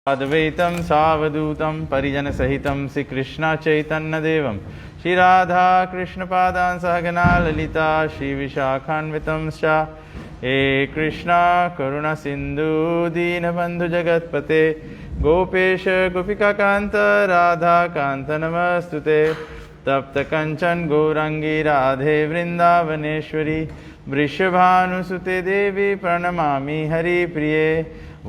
अद्वैतं सावधूतं परिजनसहितं श्रीकृष्णचैतन्यदेवं श्रीराधा कृष्णपादान् सहगना ललिता श्रीविशाखान्वितंश्च हे कृष्णा करुणसिन्धु दीनबन्धु जगत्पते गोपेश गोपिकान्त राधाकान्त नमस्तुते तप्तकञ्चन गौराङ्गी राधे वृन्दावनेश्वरी वृषभानुसुते देवी प्रणमामि हरिप्रिये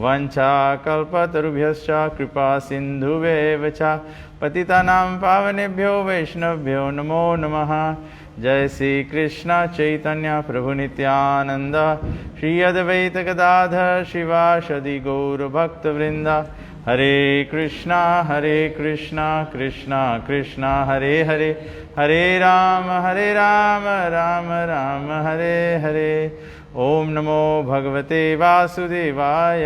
वंशाकल्पतरुभ्यश्च कृपा सिन्धुभ्येव च पतितानां पावनेभ्यो वैष्णवेभ्यो नमो नमः। जय श्री कृष्ण चैतन्य प्रभु नित्यानंद श्री अद्वैत गदाधर शिवासदि गौर भक्तवृंद। हरे कृष्णा कृष्णा कृष्णा हरे हरे, हरे राम राम राम हरे हरे। ओम नमो भगवते वासुदेवाय,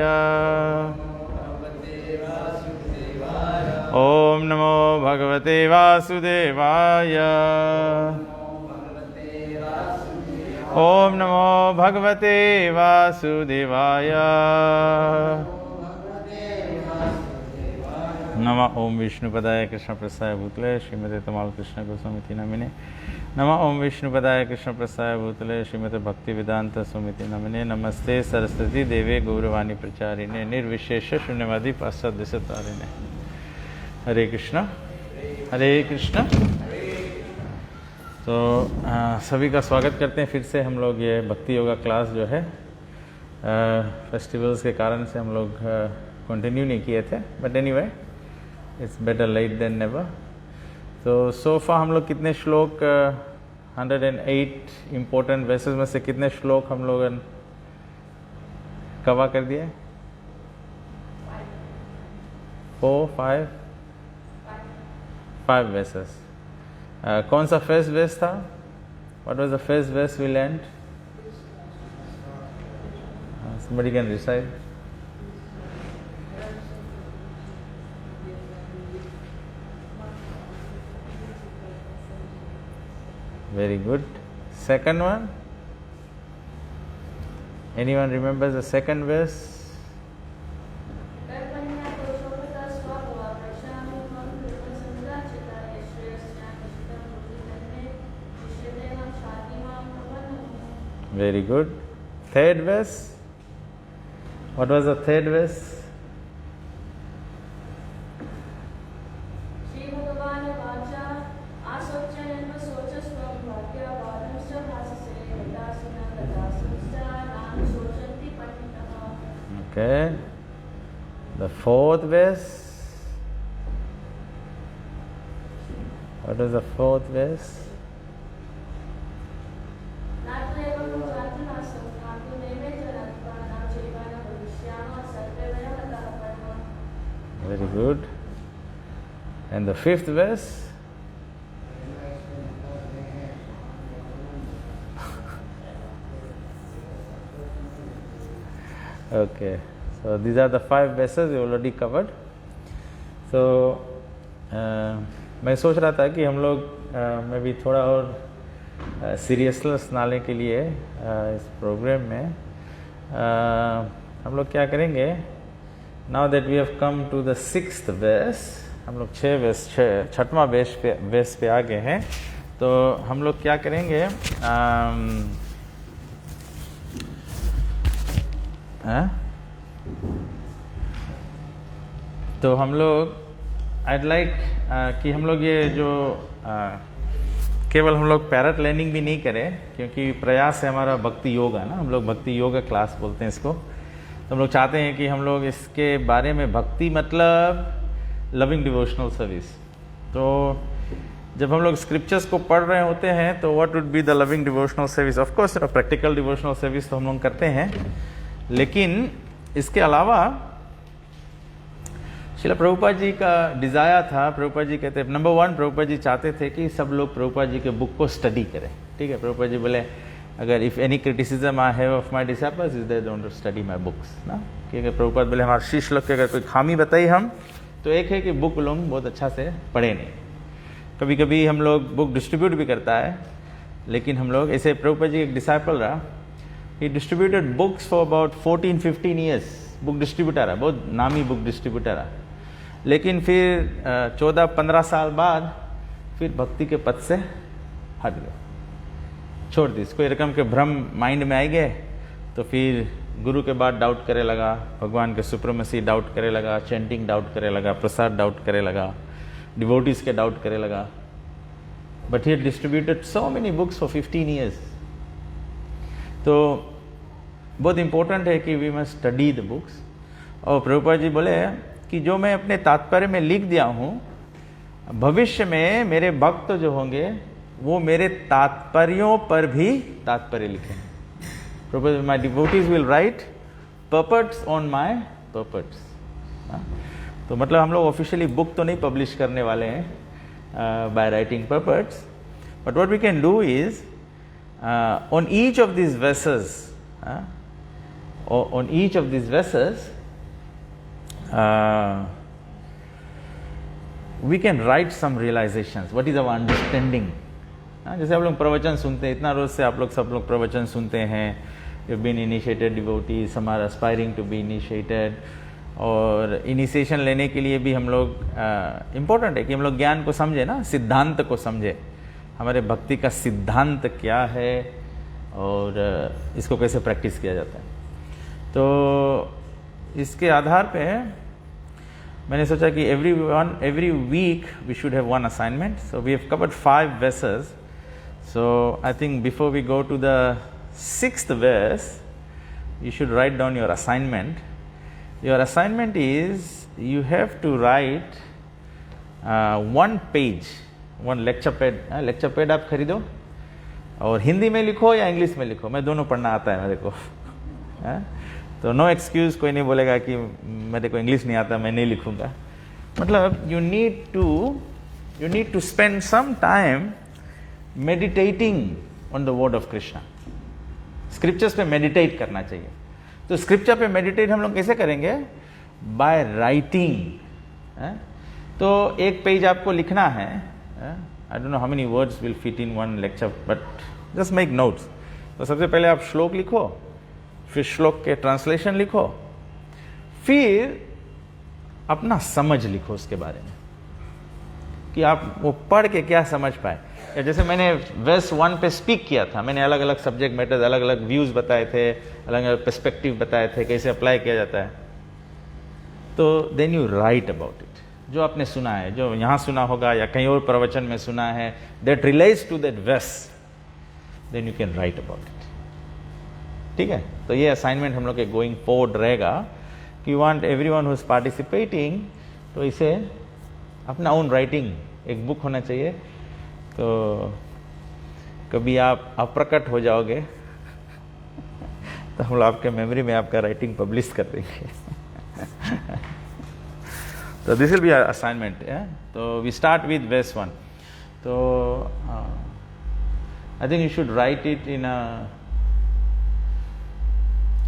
ओम नमो भगवते वासुदेवाय, ओम नमो भगवते वासुदेवाय। नमः ओम विष्णुपदाय कृष्ण प्रसाय भूतले श्रीमते तमाल कृष्ण गोस्वामी नामिने। नमः ओम विष्णुपदाय कृष्ण प्रसाय भूतले श्रीमते भक्ति वेदांत स्वामी नामिने। नमस्ते सरस्वती देवे गौरवाणी प्रचारिणे निर्विशेष शून्यवादी पाश्चात्य। हरे कृष्ण हरे कृष्ण। तो सभी का स्वागत करते हैं फिर से। हम लोग ये भक्ति योगा क्लास जो है फेस्टिवल्स के कारण से हम लोग कंटिन्यू नहीं किए थे, but anyway it's better late than never. तो सोफा हम लोग कितने श्लोक 108 इम्पोर्टेंट वर्सेस में से कितने श्लोक हम लोग कवर कर दिए? 5 वर्सेस। कौन सा फर्स्ट वर्स था? What was the first verse we learned? somebody can recite? Very good. Second one? Anyone remembers the second verse? Very good. Third verse? What was the third verse? Okay. The fourth verse. What is the fourth verse? Very good. And the fifth verse? Okay, so these are the 5 verses we already covered. So मैं सोच रहा था कि हम लोग मैं भी थोड़ा और सीरियसनेस लाने के लिए इस प्रोग्राम में हम लोग क्या करेंगे? Now that we have come to the 6th verse, हम लोग 6वां verse पे आ गए हैं। तो हम लोग क्या करेंगे? तो हम लोग I'd like कि हम लोग ये जो केवल हम लोग पैरट लर्निंग भी नहीं करें, क्योंकि प्रयास है हमारा भक्ति योगा ना, हम लोग भक्ति योगा क्लास बोलते हैं इसको। तो हम लोग चाहते हैं कि हम लोग इसके बारे में, भक्ति मतलब लविंग डिवोशनल सर्विस। तो जब हम लोग स्क्रिप्चर्स को पढ़ रहे होते हैं तो what would be the loving devotional service? Of course practical devotional service तो हम लोग करते हैं, लेकिन इसके अलावा श्रील प्रभुपाद जी का डिज़ायर था। प्रभुपाद जी कहते हैं, नंबर 1 प्रभुपाद जी चाहते थे कि सब लोग प्रभुपाद जी के बुक को स्टडी करें। ठीक है, प्रभुपाद जी बोले अगर if any criticism I have of my disciples is they don't study my books ना। क्योंकि प्रभुपाद बोले हमारे शिष्य लोग के अगर कोई खामी बताई हम तो एक है कि बुक लोग बहुत अच्छा से पढ़े नहीं। कभी कभी हम लोग बुक डिस्ट्रीब्यूट भी करता है, लेकिन हम लोग ऐसे प्रभुपाद जी एक डिसाइपल रहा, he distributed books for about 14-15 years book distributor है, बहुत नामी बुक डिस्ट्रीब्यूटर है, लेकिन फिर 14-15 साल बाद फिर भक्ति के पथ से हट गए, छोड़ दी। कोई रकम के भ्रम माइंड में आई गए, तो फिर गुरु के बाद डाउट करे लगा, भगवान के सुप्रीमेसी डाउट करे लगा, चैंटिंग डाउट करे लगा, प्रसाद डाउट करे लगा, डिवोटीज के डाउट करे लगा। But he distributed so many books for 15 years। तो बहुत इंपॉर्टेंट है कि we must study the books. और प्रभुपाद जी बोले कि जो मैं अपने तात्पर्य में लिख दिया हूँ, भविष्य में मेरे भक्त जो होंगे वो मेरे तात्पर्यों पर भी तात्पर्य लिखेंगे। Prabhupada, my devotees will write purports on my purports. तो मतलब हम लोग ऑफिशियली बुक तो नहीं पब्लिश करने वाले हैं by writing purports, but what we can do is on each of these verses, on each of these verses, we can write some realizations. What is our understanding? जैसे आप लोग प्रवचन सुनते हैं, इतना रोज से आप लोग सब लोग प्रवचन सुनते हैं, you've been initiated devotees, some are aspiring to be initiated, और इनिशिएशन लेने के लिए भी हम लोग इम्पोर्टेंट है कि हम लोग ज्ञान को समझे ना, सिद्धांत को समझे, हमारे भक्ति का सिद्धांत क्या है और इसको कैसे प्रैक्टिस किया जाता है। तो इसके आधार पे मैंने सोचा कि every week we should have one assignment. So we have covered 5 verses. So I think before we go to the 6th verse, you should write down your assignment. Your assignment is you have to write 1 page, 1 lecture pad। lecture pad आप खरीदो और हिंदी में लिखो या English में लिखो, मैं दोनों पढ़ना आता है मेरे को। तो नो एक्सक्यूज, कोई नहीं बोलेगा कि मेरे को इंग्लिश नहीं आता मैं नहीं लिखूंगा। मतलब you need to spend some time meditating on the word of Krishna. Scriptures पे मेडिटेट करना चाहिए। तो स्क्रिप्चर पे मेडिटेट हम लोग कैसे करेंगे? By writing. तो 1 पेज आपको लिखना है। I don't know how many words will fit in 1 lecture, but just make notes. तो सबसे पहले आप श्लोक लिखो, फिर श्लोक के ट्रांसलेशन लिखो, फिर अपना समझ लिखो उसके बारे में कि आप वो पढ़ के क्या समझ पाए। या जैसे मैंने वर्स 1 पे स्पीक किया था, मैंने अलग अलग सब्जेक्ट मैटर्स, अलग अलग व्यूज बताए थे, अलग अलग पर्सपेक्टिव बताए थे, कैसे अप्लाई किया जाता है। तो then you write about it, जो आपने सुना है, जो यहाँ सुना होगा या कहीं और प्रवचन में सुना है, that relates to that verse, then you can write about it. ठीक है, तो ये असाइनमेंट हम लोग के गोइंग फॉरवर्ड रहेगा कि want everyone who is participating, तो इसे अपना ओन राइटिंग एक बुक होना चाहिए। तो कभी आप अप्रकट हो जाओगे तो हम लोग आपके मेमोरी में आपका राइटिंग पब्लिश कर देंगे। तो दिस विल बी असाइनमेंट। तो वी स्टार्ट विद वर्स 1। तो I think you should write it in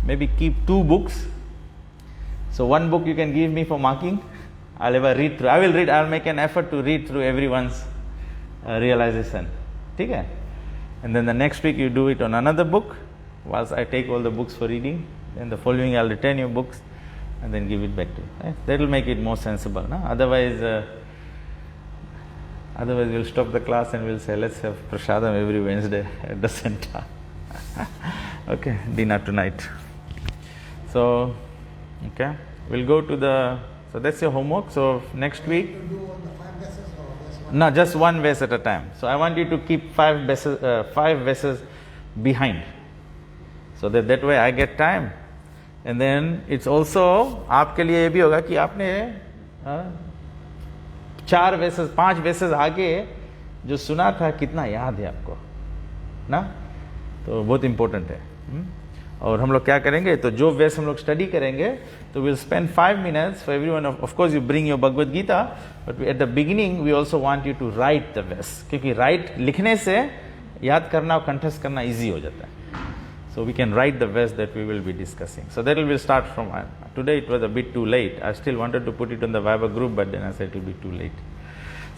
maybe keep 2 books. So 1 book you can give me for marking. I'll ever read through. I'll make an effort to read through everyone's realization. ठीक है? And then the next week you do it on another book. Once I take all the books for reading, then the following I'll return your books and then give it back to you. Right? That will make it more sensible. No? Otherwise we'll stop the class and we'll say let's have prasadam every Wednesday at the center. Okay, dinner tonight. So, okay, we'll go to the, so that's your homework. So next week, no, just 1 verse at a time. So I want you to keep 5 verses behind, so that way I get time. And then it's also आपके लिए ये भी होगा कि आपने 4 verses 5 verses आगे जो सुना था कितना याद है आपको ना। तो बहुत इम्पोर्टेंट है। और हम लोग क्या करेंगे, तो जो वेस हम लोग स्टडी करेंगे, तो will spend 5 minutes for everyone. Of course you bring your Bhagavad Gita, but at the beginning we also want you to write the verse, क्योंकि लिखने से याद करना और कंठस्थ करना इजी हो जाता है। So we can write the ways that we will be discussing. So that will start from today. It was a bit too late. I still wanted to put it on the Viber group, but then I said it will be too late.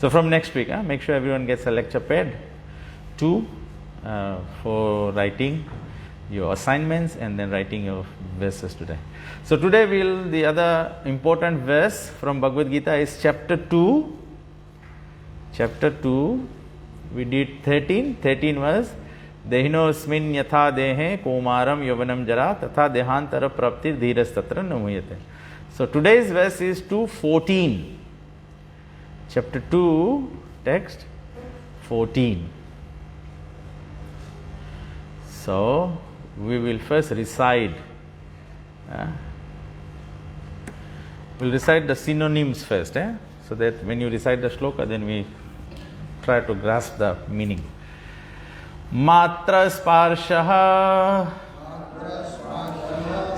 So from next week, make sure everyone gets a lecture pad 2 for writing, your assignments and then writing your verses today. So today the other important verse from Bhagavad Gita is chapter 2. Chapter 2, we did 13 verse. Dehinosmin yatha dehe komaram yovanam jara tatha dehantara prapti dhiras tatra namuyate. So today's verse is 2:14. Chapter 2, text 14. So we will first recite. We'll recite the synonyms first, so that when you recite the shloka, then we try to grasp the meaning. Matra sparshaha,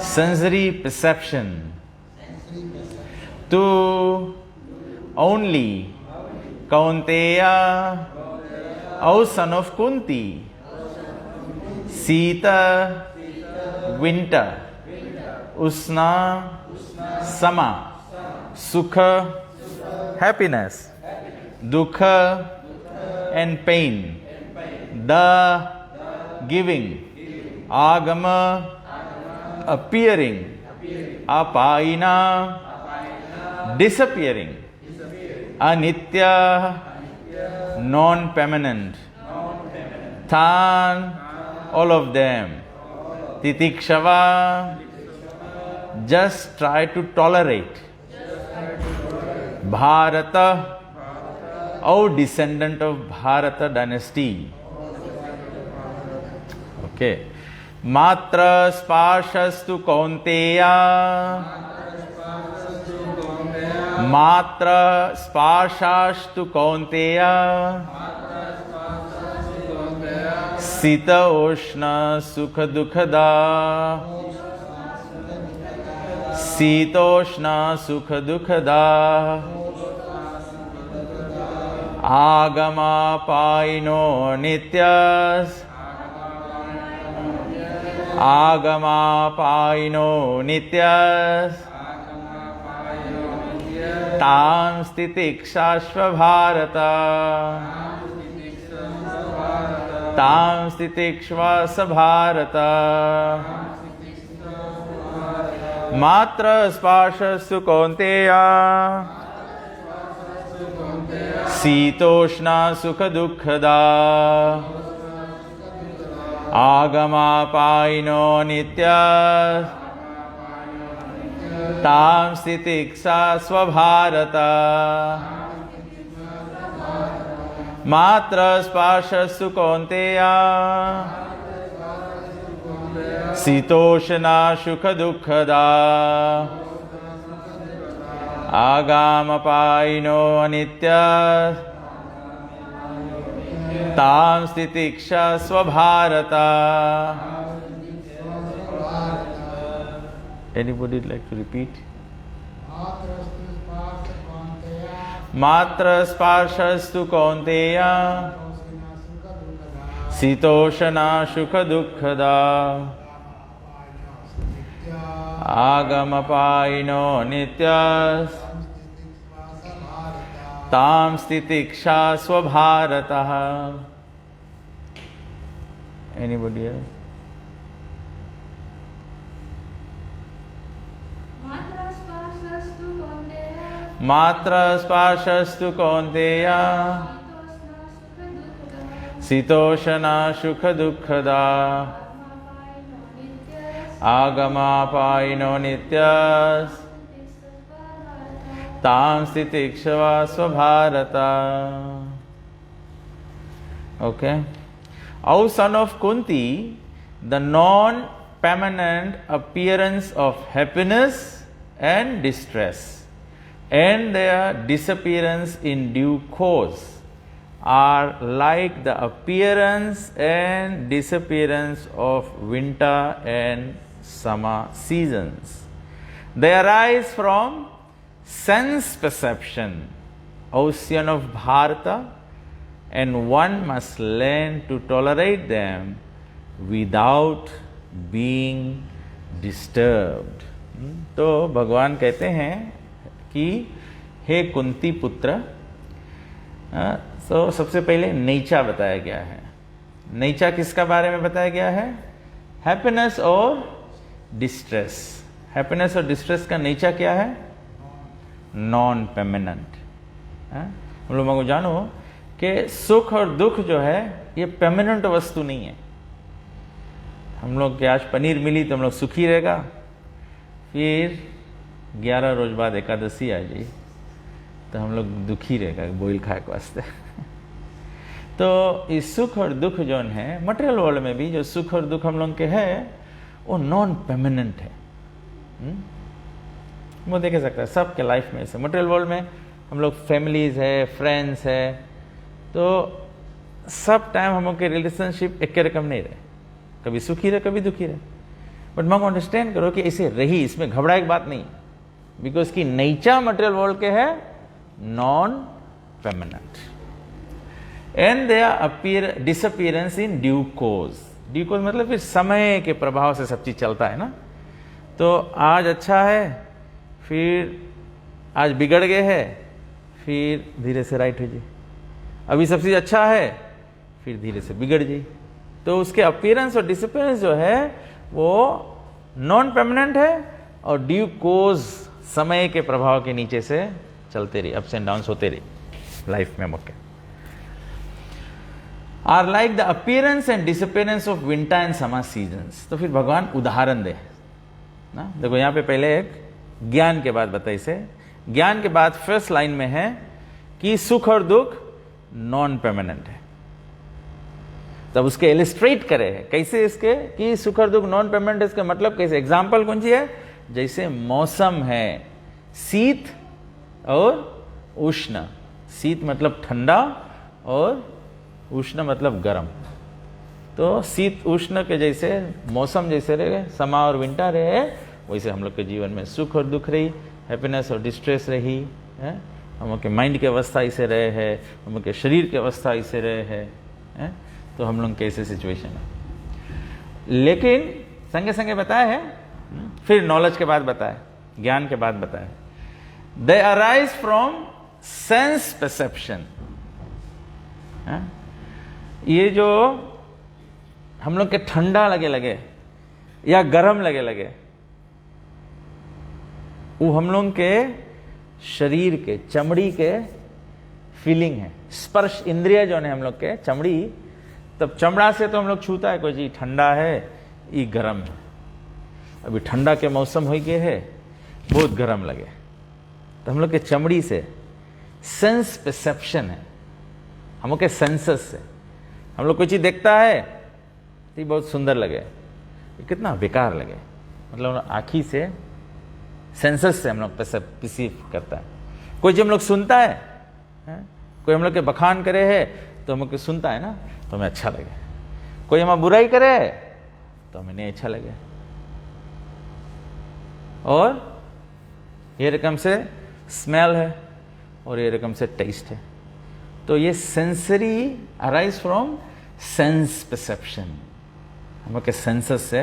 sensory perception. Tu, only. Kaunteya, O son of Kunti. Sita, winter. Usna, summer. Sukha, happiness. Dukha, and pain. The, giving. Agama, appearing. Apaina, disappearing. Anitya, non-permanent. Tan, all of them. Titikshava, just try to tolerate. Bharata, O descendant of Bharata dynasty. Okay. Matra sparshastu kaunteya. Matra sparshastu kaunteya. Sita oshna sukha dukhada. Sitoshna sukha dukhada. Agama paino nityas. Agama paino nityas. Tam stitikshashva bharata. Tam stitikshva bharata. Matra sparshastu kaunteya. Sitoshna sukha dukhada. Agama paino nitya. Tam stitiksa svabharata. Matra sparshastu kaunteya. Sitoshna sukha dukhada. Agama paino anitya. Tam stitiksha svabharata. Anybody would like to repeat? Matra sparshastu kaunteya. Sitoshana sukha dukhada. Agama paino nityas. Tam stitiksha svabharataha. Anybody else? Matra sparshastu kaunteya. Sitoshana sukha dukhada. Agama paino nityas. Tam stitikshava svabharata. Okay. O son of Kunti, the non-permanent appearance of happiness and distress and their disappearance in due course are like the appearance and disappearance of winter and summer seasons. They arise from sense perception, ocean of Bharata, and one must learn to tolerate them without being disturbed. तो भगवान कहते हैं कि हे कुंती पुत्र, तो सबसे पहले नैचा बताया गया है. नैचा किसका बारे में बताया गया है? हैप्पीनेस और डिस्ट्रेस। हैप्पीनेस और डिस्ट्रेस का नेचर क्या है? Non permanent. हम लोगों को जानो कि सुख और दुख जो है ये परमानेंट वस्तु नहीं है। हम लोग के आज पनीर मिली तो हम लोग सुखी रहेगा, फिर 11 रोज बाद एकादशी आ जाए तो हम लोग दुखी रहेगा बोइल खाए के वास्ते। तो इस सुख और दुख जो है मटेरियल वर्ल्ड में भी जो सुख और दुख हम लोग के है वो नॉन परमानेंट है। वो देख सकता है सबके लाइफ में से। मटेरियल वर्ल्ड में हम लोग फैमिलीज है, फ्रेंड्स है, तो सब टाइम हम लोग के रिलेशनशिप एक रकम नहीं रहे, कभी सुखी रहे कभी दुखी रहे। बट मैं अंडरस्टैंड करो कि इसे रही, इसमें घबराए की बात नहीं, बिकॉज की नेचर मटेरियल वर्ल्ड के है non permanent and they appear disappearance in due course. Due course मतलब फिर समय के प्रभाव से सब चीज चलता है ना। तो आज अच्छा है, फिर आज बिगड़ गए है, फिर धीरे से राइट हो जाए। अभी सब चीज अच्छा है, फिर धीरे से बिगड़ जाए। तो उसके अपीयरेंस और डिसअपीयरेंस जो है वो नॉन परमानेंट है और ड्यू कोज समय के प्रभाव के नीचे से चलते रही, अप्स एंड डाउन्स होते रही लाइफ में। मौके are like the appearance and disappearance of winter and summer seasons. तो फिर भगवान उदाहरण दे ना। देखो यहाँ पे पहले एक ज्ञान के बाद बताइए से, ज्ञान के बाद फर्स्ट लाइन में है कि सुख और दुख नॉन परमानेंट है। तब उसके इलिस्ट्रेट करे है कैसे इसके कि सुख और दुख नॉन परमानेंट है। इसका मतलब कैसे? एग्जाम्पल कौन सी है? जैसे मौसम है शीत और उष्ण। शीत मतलब ठंडा और उष्ण मतलब गर्म। तो शीत उष्ण के जैसे मौसम जैसे रहे, समर और विंटर रहे, वैसे हम लोग के जीवन में सुख और दुख रही, हैप्पीनेस और डिस्ट्रेस रही है। हम लोग के माइंड की अवस्था ऐसे रहे है, हम लोग के शरीर की अवस्था ऐसे रहे है। तो हम लोग कैसे सिचुएशन है। लेकिन संगे संगे बताया है, फिर नॉलेज के बाद बताया, ज्ञान के बाद बताया, दे अराइज फ्रॉम सेंस परसेप्शन। ये जो हम लोग के ठंडा लगे या गर्म लगे वो हम लोग के शरीर के चमड़ी के फीलिंग है। स्पर्श इंद्रिय जो है हम लोग के चमड़ी, तब चमड़ा से तो हम लोग छूता है कोई चीज ठंडा है ये गर्म है। अभी ठंडा के मौसम हो गए है, बहुत गर्म लगे, तो हम लोग के चमड़ी से सेंस परसेप्शन है। हम लोग के सेंसेस से हम लोग कोई चीज देखता है तो ये बहुत सुंदर लगे, ये कितना बेकार लगे, मतलब आँखी से सेंसेस से हम लोग परसीव करता है। कोई जब हम लोग सुनता है, कोई हम लोग के बखान करे है तो हम लोग सुनता है ना तो हमें अच्छा लगे। कोई हमें बुराई करे तो हमें नहीं अच्छा लगे। और ये रकम से स्मेल है और ये रकम से टेस्ट है। तो ये sensory arise from sense perception. हम लोग के सेंसेस से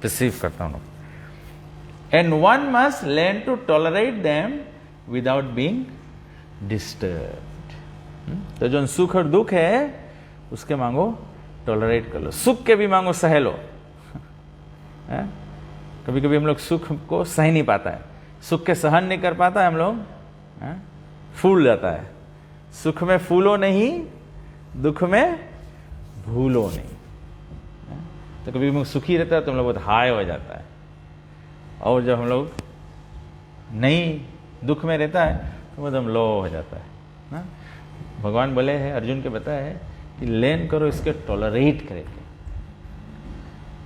परसीव करता हूं। And one must learn to tolerate them without being disturbed. तो जो सुख और दुख है उसके मांगो टॉलरेट कर लो, सुख के भी मांगो सह लो। कभी कभी हम लोग सुख को सह नहीं पाता है, सुख के सहन नहीं कर पाता है हम लोग, फूल जाता है। सुख में फूलो नहीं, दुख में भूलो नहीं। तो कभी हम लोग सुखी रहता है तो हम लोग बहुत हाई हो जाता है, और जब हम लोग नहीं दुख में रहता है तो बहुत हम लो हो जाता है ना। भगवान बोले हैं, अर्जुन के बताया है कि लेन करो इसके टॉलरेट करेंगे।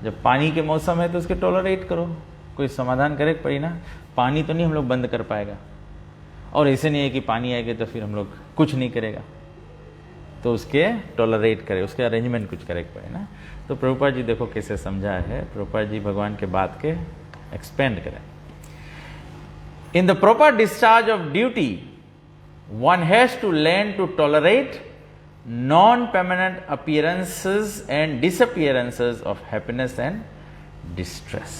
जब पानी के मौसम है तो उसके टॉलरेट करो, कोई समाधान करे पड़ी ना। पानी तो नहीं हम लोग बंद कर पाएगा, और ऐसे नहीं है कि पानी आएगा तो फिर हम लोग कुछ नहीं करेगा, तो उसके टॉलरेट करे, उसके अरेंजमेंट कुछ करे पड़े ना। तो प्रभुपाद जी देखो कैसे समझा है, प्रभुपाद जी भगवान के बात के एक्सपेंड करें। In the proper discharge of duty one has to learn to tolerate non-permanent appearances and disappearances of happiness and distress।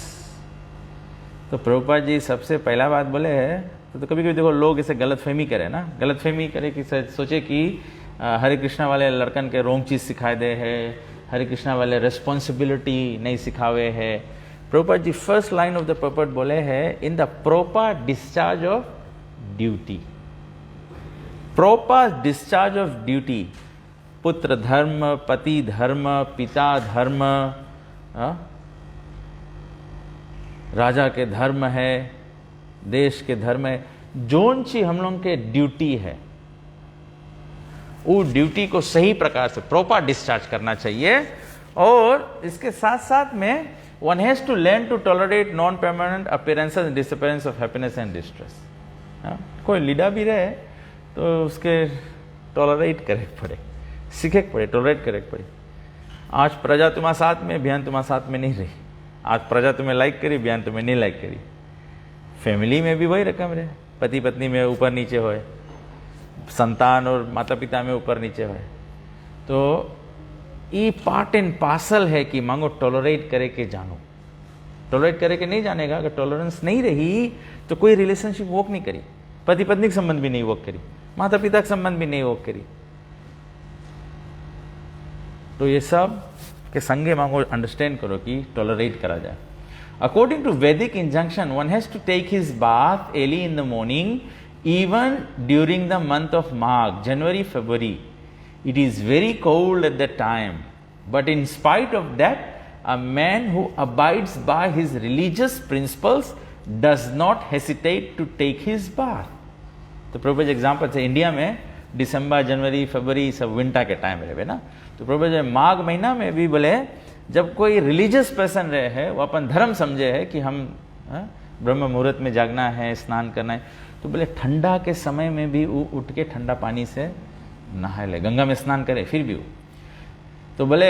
तो प्रभुपाद जी सबसे पहला बात बोले है, तो कभी कभी देखो लोग इसे गलतफहमी करे ना, गलतफहमी करे कि सोचे कि हरे कृष्णा वाले लड़कन के रोंग चीज सिखाए दे है, हरे कृष्णा वाले रिस्पॉन्सिबिलिटी नहीं सिखावे है। प्रभुपाद जी फर्स्ट लाइन ऑफ द पर्पट बोले है इन the proper discharge of duty, proper discharge of duty, पुत्र धर्म, पति धर्म, पिता धर्म, राजा के धर्म है, देश के धर्म है, जोन सी हम लोग के ड्यूटी है वो ड्यूटी को सही प्रकार से प्रॉपर डिस्चार्ज करना चाहिए। और इसके साथ साथ में one has to learn to tolerate non permanent appearances and disappearance of happiness and distress. कोई लीडर भी रहे तो उसके टॉलरेट करे पड़े, सीखे पड़े, टॉलरेट करे पड़े। आज प्रजा तुम्हारे साथ में, बयान तुम्हारे साथ में नहीं रही। आज प्रजा तुम्हें लाइक करी, बयान तुम्हें नहीं लाइक करी। फैमिली में भी वही रकम रहे, पति पत्नी में ऊपर नीचे होए, संतान और माता पिता में ऊपर नीचे होए। तो ये पार्ट एंड पार्सल है कि मांगो टॉलरेट करे के जानो। टॉलरेट करे के नहीं जानेगा, अगर टॉलरेंस नहीं रही तो कोई रिलेशनशिप वर्क नहीं करी, पति पत्नी का संबंध भी नहीं वर्क करी, माता पिता का संबंध भी नहीं वर्क करी। तो ये सब के संगे मांगो अंडरस्टैंड करो कि टॉलरेट करा जाए। According to Vedic injunction one has to take his bath early in the morning even during the month of Magh, January, February. It is very cold at that time, but in spite of that, a man who abides by his religious principles does not hesitate to take his bath. तो प्रभु जी example से India में दिसंबर, जनवरी, फरवरी सब winter के time रहे ना, तो प्रभु जी माघ महीना में भी बोले जब कोई रिलीजियस पर्सन रहे है, वो अपन धर्म समझे है कि हम ब्रह्म मुहूर्त में जागना है, स्नान करना है, तो बोले ठंडा के समय में भी वो उठ के ठंडा पानी से नहा ले, गंगा में स्नान करे फिर भी वो। तो बोले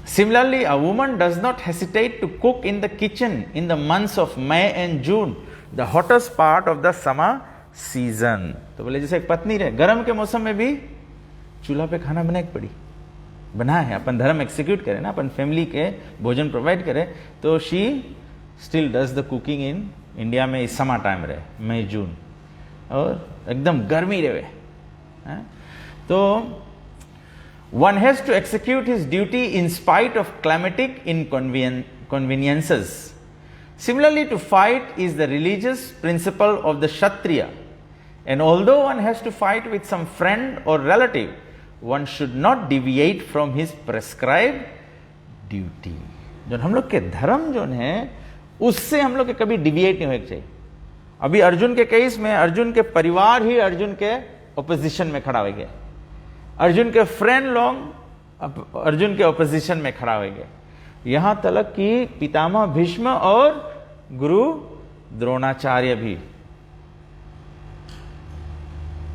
similarly a woman does not hesitate to cook in the kitchen in the months of May and June, the hottest part of the summer season. तो बोले जैसे एक पत्नी रहे, गर्म के मौसम में भी चूल्हा पे खाना बनाए पड़ी, बना है, अपन धर्म एक्सिक्यूट करे ना, अपन फैमिली के भोजन प्रोवाइड करे, तो she still does the cooking in India में इस समर टाइम रहे, मई जून, और एकदम गर्मी रहे। तो one has to execute his duty in spite of climatic inconveniences. Similarly to fight is the religious principle of the kshatriya, and although one has to fight with some friend और relative, one should not deviate from his prescribed duty. जो हम लोग के धर्म जो है उससे हम लोग के कभी डिविएट नहीं होना चाहिए। अभी अर्जुन के केस में अर्जुन के परिवार ही अर्जुन के ओपोजिशन में खड़ा हो गया, अर्जुन के फ्रेंड लोग अर्जुन के ओपोजिशन में खड़ा हो गए, यहां तक कि पितामह भीष्म और गुरु द्रोणाचार्य भी।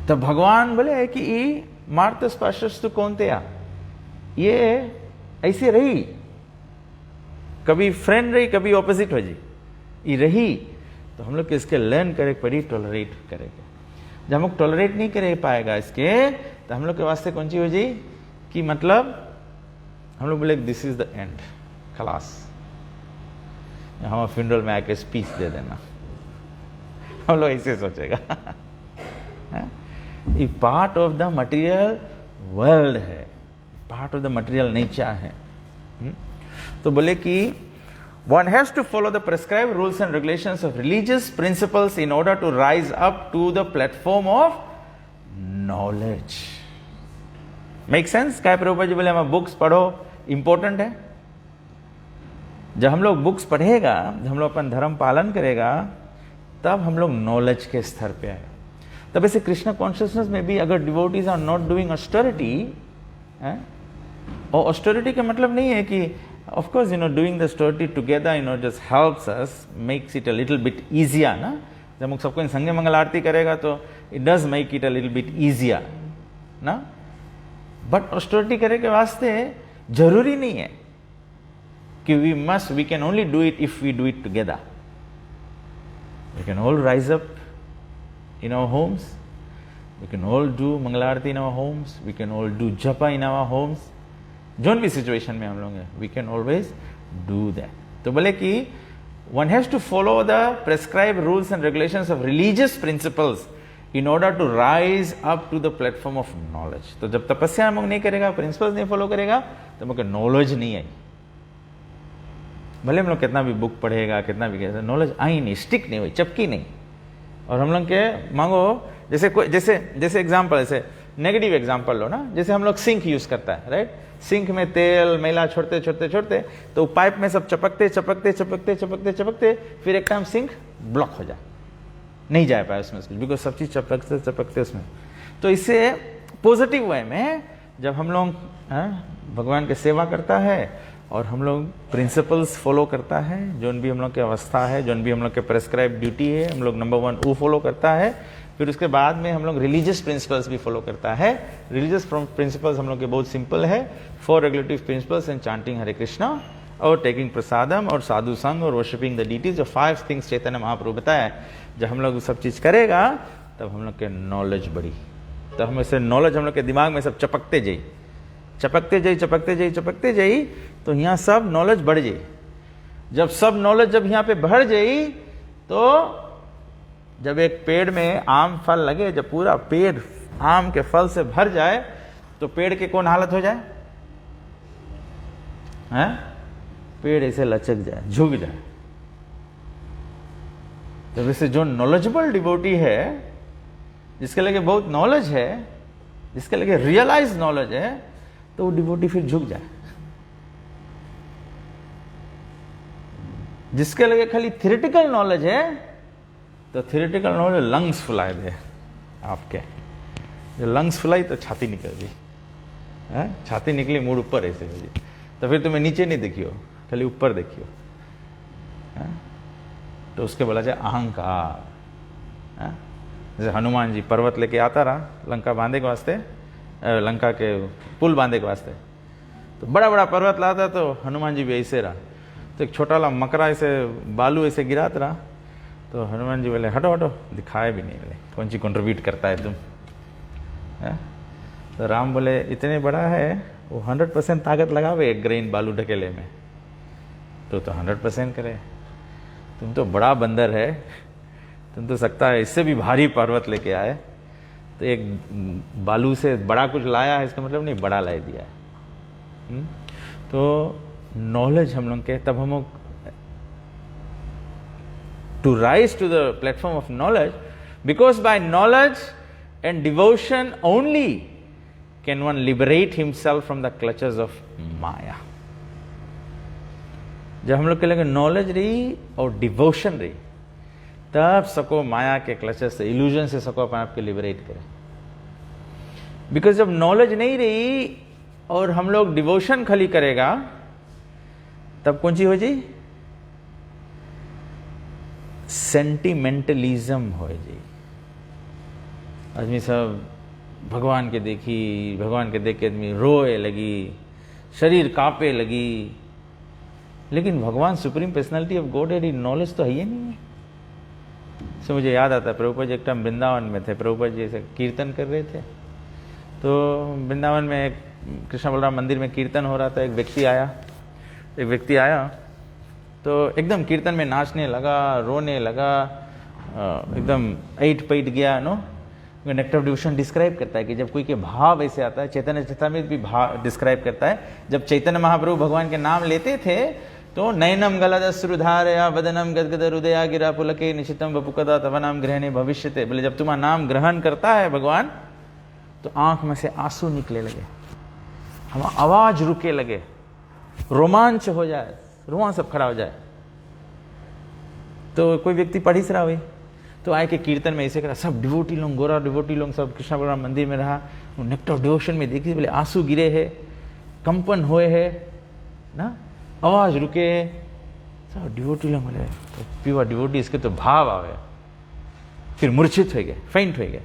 तो भगवान बोले कि मार्त स्पर्शस्तु कौनतेया, ये ऐसे रही, कभी फ्रेंड रही कभी ऑपोजिट हो जी, ये रही। तो हम लोग इसके लर्न करे पड़ी, टॉलरेट करेंगे। जब हम लोग टॉलरेट नहीं करे पाएगा इसके, तो हम लोग के वास्ते कौन सी हो जी कि मतलब हम लोग बोले दिस इज द एंड, खलास, हम फ्यूनरल में आके स्पीच दे देना, हम लोग ऐसे सोचेगा। ये part of the material world है, part of the material nature है। तो बोले कि one has to follow the prescribed rules and regulations of religious principles in order to rise up to the platform of knowledge. Make sense? क्या प्रभुपाद जी बोले हम books पढ़ो, important है। जब हम लोग बुक्स पढ़ेगा, जब हम लोग अपन धर्म पालन करेगा, तब हम लोग नॉलेज के स्तर पे आएगा। तब ऐसे कृष्ण कॉन्शियसनेस में भी अगर devotees are not doing austerity, और ऑस्टेरिटी का मतलब नहीं है कि of course doing the austerity together just helps us, makes it a little bit easier ना। जब हम सबको संगे मंगल आरती करेगा तो it does make it a little bit easier ना। बट ऑस्टेरिटी करे के वास्ते जरूरी नहीं है कि we can only do it if we do it together. We can all rise up in our homes, we can all do mangalarti in our homes, we can all do japa in our homes, zone भी situation में हम लोग हैं, we can always do that। तो बोले कि one has to follow the prescribed rules and regulations of religious principles in order to rise up to the platform of knowledge. तो जब तपस्या हम लोग नहीं करेगा, प्रिंसिपल्स नहीं फॉलो करेगा, तो हमको नॉलेज नहीं आई। भले हम लोग कितना भी बुक पढ़ेगा, कितना भी नॉलेज आई नहीं, स्टिक नहीं हुई, चपकी नहीं। और हम लोग के मांगो जैसे कोई जैसे एग्जाम्पल, ऐसे नेगेटिव एग्जाम्पल लो ना, जैसे हम लोग सिंक यूज करता है, राइट। सिंक में तेल मैला छोड़ते छोड़ते छोड़ते तो पाइप में सब चपकते चपकते चपकते चपकते चपकते फिर एक टाइम सिंक ब्लॉक हो जाए, नहीं जा पाए उसमें कुछ, बिकॉज सब चीज चपकते चपकते उसमें। तो इससे पॉजिटिव वे में जब हम लोग भगवान की सेवा करता है और हम लोग प्रिंसिपल्स फॉलो करता है, जो भी हम लोग की अवस्था है, जो भी हम लोग के प्रेस्क्राइब ड्यूटी है, हम लोग नंबर 1 वो फॉलो करता है। फिर उसके बाद में हम लोग रिलीजियस प्रिंसिपल्स भी फॉलो करता है। रिलीजियस प्रिंसिपल्स हम लोग के बहुत सिंपल है, 4 रेगुलेटिव प्रिंसिपल्स एंड चांटिंग हरे कृष्णा और टेकिंग प्रसादम और साधु संग और वर्शिपिंग द डीटीज, जो 5 थिंग्स चैतन्य महाप्रभु बताया। जब हम लोग सब चीज करेगा तब हम लोग के नॉलेज बढ़ी, तब हम ऐसे नॉलेज हम लोग के दिमाग में सब चपकते जाई चपकते जाई चपकते जाई चपकते जाई, तो यहाँ सब नॉलेज बढ़ जाई। जब सब नॉलेज जब यहाँ पे बढ़ जाई, तो जब एक पेड़ में आम फल लगे, जब पूरा पेड़ आम के फल से भर जाए, तो पेड़ के कौन हालत हो जाए? हैं? पेड़ ऐसे लचक जाए, झुक जाए। तो वैसे जो नॉलेजेबल डिवोटी है, जिसके लगे बहुत नॉलेज है, जिसके लगे रियलाइज नॉलेज है, तो वो डिवोटी फिर झुक जाए। जिसके लगे खाली थियोरेटिकल नॉलेज है, तो थियोरेटिकल नॉलेज लंग्स फुलाए दे आपके। जो लंग्स फुलाई तो छाती निकल गई, छाती निकली, मुड़ ऊपर ऐसे हो गई, तो फिर तुम्हें नीचे नहीं देखियो, खाली ऊपर देखियो। तो उसके बोला जाए अहंकार। जैसे हनुमान जी पर्वत लेके आता रहा लंका बांधे के वास्ते, लंका के पुल बांधे के वास्ते, तो बड़ा बड़ा पर्वत लाता, तो हनुमान जी भी ऐसे रहा। तो एक छोटा ला मकरा ऐसे बालू ऐसे गिराता रहा, तो हनुमान जी बोले हटो हटो, दिखाए भी नहीं, बोले कौन सी कंट्रीब्यूट करता है तुम। तो राम बोले इतने बड़ा है, वो 100% ताकत लगावे एक ग्रेन बालू ढकेले में, तो 100% करे। तुम तो बड़ा बंदर है, तुम तो सकता है इससे भी भारी पर्वत लेके आए, तो एक बालू से बड़ा कुछ लाया है, इसका मतलब नहीं बड़ा ला दिया है। तो नॉलेज हम लोग के, तब हम लोग to rise to the platform of knowledge, because by knowledge and devotion only can one liberate himself from the clutches of Maya. जब हम लोग के लगे नॉलेज रही और डिवोशन रही, तब सको माया के क्लचेस से, इल्यूजन से सको अपने आप के लिबरेट करें। बिकॉज जब नॉलेज नहीं रही और हम लोग डिवोशन खाली करेगा, तब कौन सी हो जी? सेंटिमेंटलिज्म हो जी। आदमी सब भगवान के देखी, भगवान के देख के आदमी रोए लगी, शरीर कांपे लगी, लेकिन भगवान सुप्रीम पर्सनालिटी ऑफ गॉड है, नॉलेज तो है ही नहीं है। सो मुझे याद आता है, प्रभुपाद जी एक टाइम वृंदावन में थे, प्रभुपाद जी ऐसे कीर्तन कर रहे थे, तो वृंदावन में कृष्ण बलराम मंदिर में कीर्तन हो रहा था। एक व्यक्ति आया तो एकदम कीर्तन में नाचने लगा, रोने लगा, एकदम ऐट पैट गया। नो नेक्टर ऑफ डिवोशन डिस्क्राइब करता है कि जब कोई के भाव ऐसे आता है, चैतन्य चरितामृत भी भाव डिस्क्राइब करता है, जब चैतन्य महाप्रभु भगवान के नाम लेते थे, तो नयनम गलदश्रुधारया वदनम गदगद हृदया गिरा पुलके निशितम वपुकदा तव नाम ग्रहणे भविष्यते। बोले जब तुम्हारा नाम ग्रहण करता है भगवान, तो आंख में से आंसू निकले लगे, हम आवाज रुके लगे, रोमांच हो जाए, रुआ सब खड़ा हो जाए। तो कोई व्यक्ति पढ़ी रहा हुई, तो आए के कीर्तन में ऐसे करा, सब डिवोटी लोग, गोरा डिवोटी लोग सब कृष्ण बलराम मंदिर में रहा, नेक्टर ऑफ डिवोशन में देखी, बोले आंसू गिरे है, कंपन हुए है ना, आवाज रुके है, सब डिवोटी लोग बोले तो प्योर डिवोटी, इसके तो भाव आवे, फिर मूर्छित हो गए, फेंट हो गए।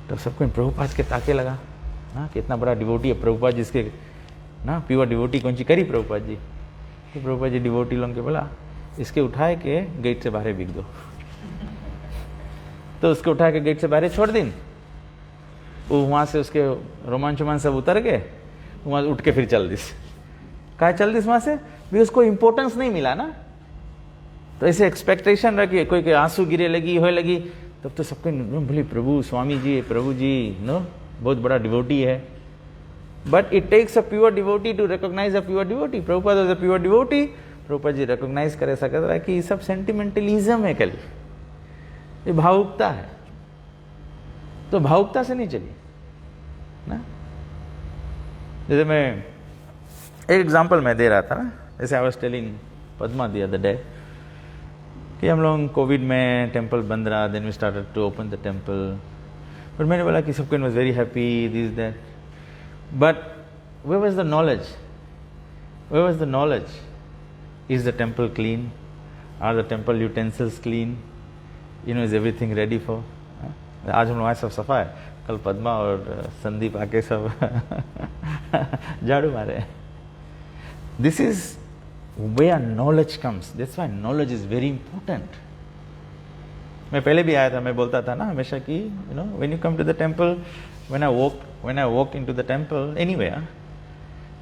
तो सबको प्रभुपाद के ताके लगा ना कि इतना बड़ा डिवोटी है प्रभुपाद जी, इसके ना प्योर डिवोटी कौन सी करी प्रभुपाद जी। तो प्रभुपाद जी डिवोटी लोग के बोला इसके उठाए के गेट से बाहर बिक दो। तो उसके उठा के गेट से बाहर छोड़ दिन, वो वहां से उसके रोमांचमान सब उतर गए, वहां उठ के फिर चल दिस, कहा चल दिस वहां से भी, उसको इंपॉर्टेंस नहीं मिला ना। तो ऐसे एक्सपेक्टेशन रखी, कोई के आंसू गिरे लगी होए लगी, तब तो सबके बोले प्रभु स्वामी जी, प्रभु जी नो बहुत बड़ा डिवोटी है. But it takes a pure devotee to recognise a pure devotee. Prabhupada was a pure devotee. Prabhupada ji recognise करे ऐसा कर रहा है कि ये सब सेंटिमेंटलिज्म है, कल ये भावुकता है. तो भावुकता से नहीं चली ना. जैसे मैं एक एग्जांपल मैं दे रहा था ना, जैसे I was telling Padma the other day कि हम लोग कोविड में टेम्पल बंद रहा, then we started to open the temple. But मैंने बोला कि सबके was very happy this that. But where was the knowledge? Where was the knowledge? Is the temple clean? Are the temple utensils clean? You know, is everything ready for? आज हम लोग सब सफा है, कल पद्मा और संदीप आके सब झाड़ू मारे. This is where knowledge comes. That's why knowledge is very important. मैं पहले भी आया था, मैं बोलता था ना हमेशा कि you know when you come to the temple, when I walk into the temple anywhere,